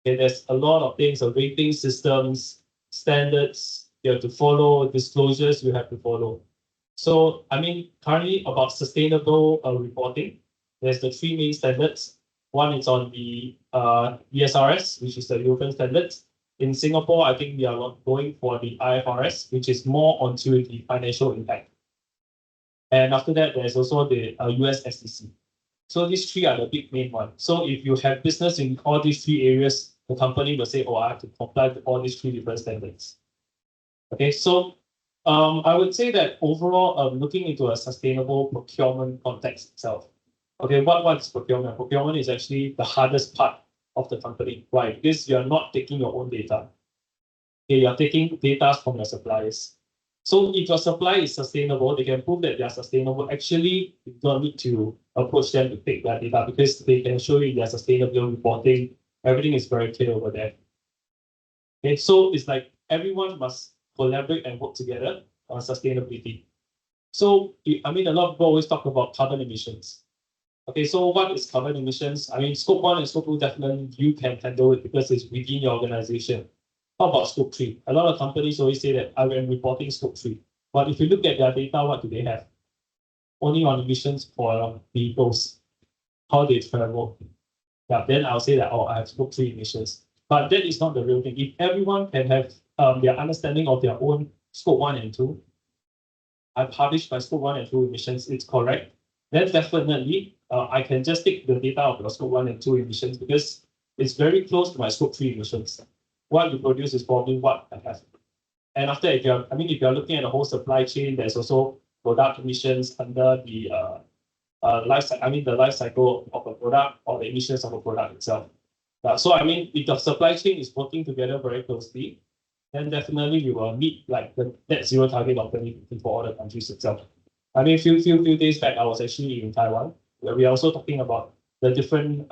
Okay, there's a lot of things, rating systems, standards you have to follow, disclosures you have to follow. So, I mean, currently about sustainable reporting, there's the three main standards. One is on the ESRS, which is the European standards. In Singapore, I think we are going for the IFRS, which is more onto the financial impact. And after that, there's also the US SEC. So these three are the big main ones. So if you have business in all these three areas, the company will say, oh, I have to comply to all these three different standards. Okay, so I would say that overall, looking into a sustainable procurement context itself. Okay, what's procurement? Procurement is actually the hardest part of the company. Why? Because you're not taking your own data. Okay, you're taking data from your suppliers. So if your supply is sustainable, they can prove that they are sustainable. Actually, you don't need to approach them to take their data because they can show you their sustainable reporting. Everything is very clear over there. Okay, so it's like everyone must collaborate and work together on sustainability. So, I mean, a lot of people always talk about carbon emissions. Okay, so what is carbon emissions? I mean, scope 1 and scope 2, definitely you can handle it because it's within your organization. How about scope 3? A lot of companies always say that I am reporting scope 3. But if you look at their data, what do they have? Only on emissions for vehicles, how they travel. Yeah, then I'll say that, oh, I have scope 3 emissions. But that is not the real thing. If everyone can have their understanding of their own scope 1 and 2, I publish my scope 1 and 2 emissions, it's correct, then definitely I can just take the data of your scope 1 and 2 emissions because it's very close to my scope 3 emissions. What you produce is probably what I have. And after, if you're looking at the whole supply chain, there's also product emissions under the the life cycle of a product or the emissions of a product itself. So I mean, if the supply chain is working together very closely, then definitely you will meet like the net zero target of 2050 for all the countries itself. I mean, few days back, I was actually in Taiwan, where we are also talking about the different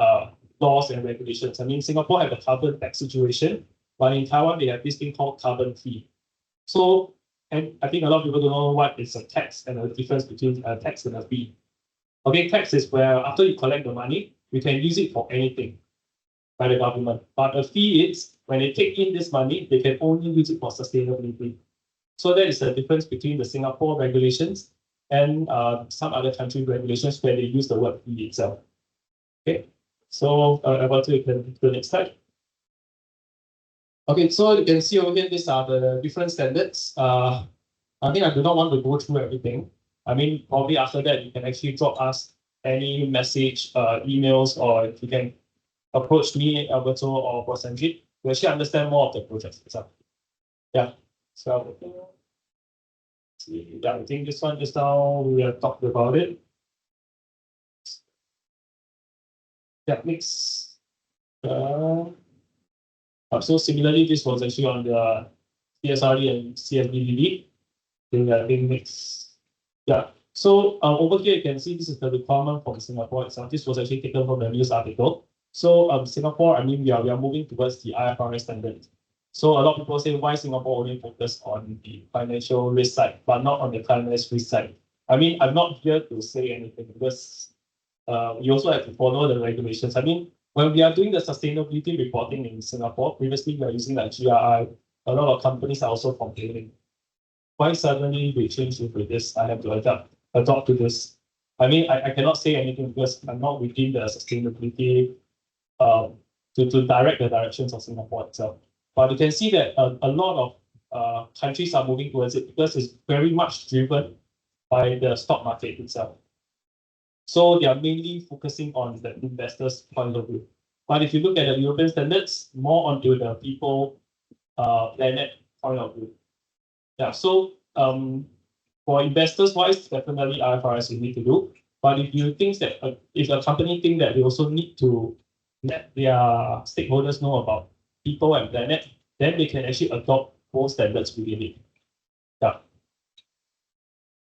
laws and regulations. I mean, Singapore have a carbon tax situation, but in Taiwan, they have this thing called carbon fee. So, and I think a lot of people don't know what is a tax and the difference between a tax and a fee. Okay, tax is where after you collect the money, you can use it for anything by the government. But a fee is when they take in this money, they can only use it for sustainability. So that is the difference between the Singapore regulations and some other country regulations where they use the word fee itself. Okay, so about to the next slide. Okay, so you can see over here, these are the different standards. I think I do not want to go through everything. I mean, probably after that, you can actually drop us any message, emails, or you can approach me, Alberto, or Sanjit to actually understand more of the project itself. Yeah, so yeah, I think this one just now we have talked about it. Yeah, next. So similarly, this was actually on the CSRD and CSDDD. I think next. Yeah. So over here you can see this is the requirement from Singapore itself. This was actually taken from the news article. So Singapore, I mean, we are moving towards the IFRS standard. So a lot of people say why Singapore only focus on the financial risk side, but not on the climate risk side. I mean, I'm not here to say anything because you also have to follow the regulations. I mean, when we are doing the sustainability reporting in Singapore, previously we are using like GRI. A lot of companies are also complaining. Why suddenly we change with this? I have to adopt to this. I mean, I cannot say anything because I'm not within the sustainability to direct the directions of Singapore itself. But you can see that a lot of countries are moving towards it because it's very much driven by the stock market itself. So they are mainly focusing on the investors' point of view. But if you look at the European standards, more onto the people, planet point of view. Yeah, so for investors wise, definitely IFRS you need to do. But if you think that if a company think that they also need to let their stakeholders know about people and planet, then they can actually adopt both standards within it. Yeah.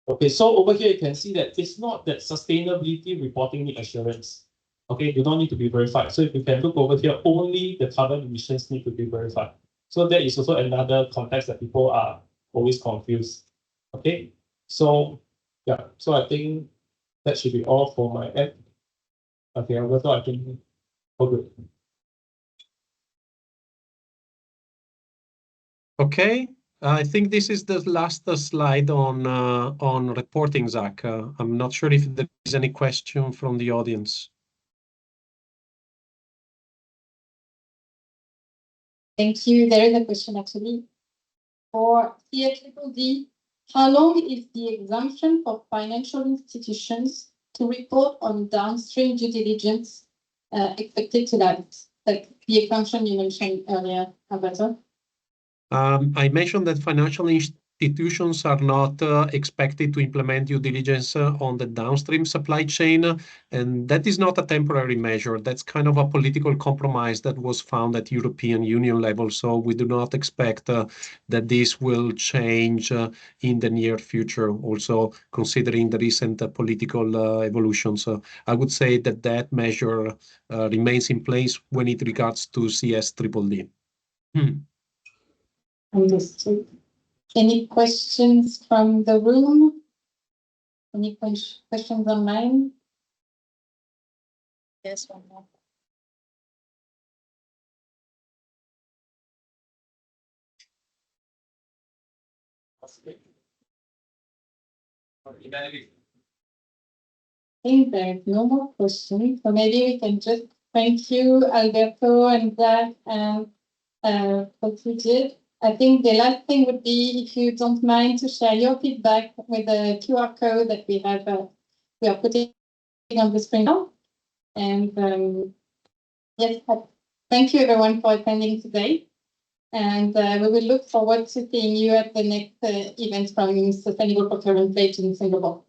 Okay, so over here you can see that it's not that sustainability reporting need assurance. Okay, they don't need to be verified. So if you can look over here, only the carbon emissions need to be verified. So that is also another context that people are always confused. Okay, so yeah, so I think that should be all for my end. Okay, Alberto, I think all good. Okay, I think this is the last slide on reporting, Zach. I'm not sure if there is any question from the audience. Thank you. There is a question actually. For CSDDD, how long is the exemption for financial institutions to report on downstream due diligence expected to last? Like the exemption you mentioned earlier, Alberto. I mentioned that financial institutions are not expected to implement due diligence on the downstream supply chain, and that is not a temporary measure. That's kind of a political compromise that was found at European Union level. So we do not expect that this will change in the near future, also considering the recent political evolutions. I would say that that measure remains in place when it regards to CSDDD. Understood. Any questions from the room? Any questions online? Yes, one more. I think there's no more questions, so maybe we can just thank you, Alberto and Zach, and what you did. I think the last thing would be, if you don't mind, to share your feedback with the QR code that we have. We are putting on the screen now. And yes, thank you everyone for attending today. And we will look forward to seeing you at the next event from Sustainable Procurement Page in Singapore.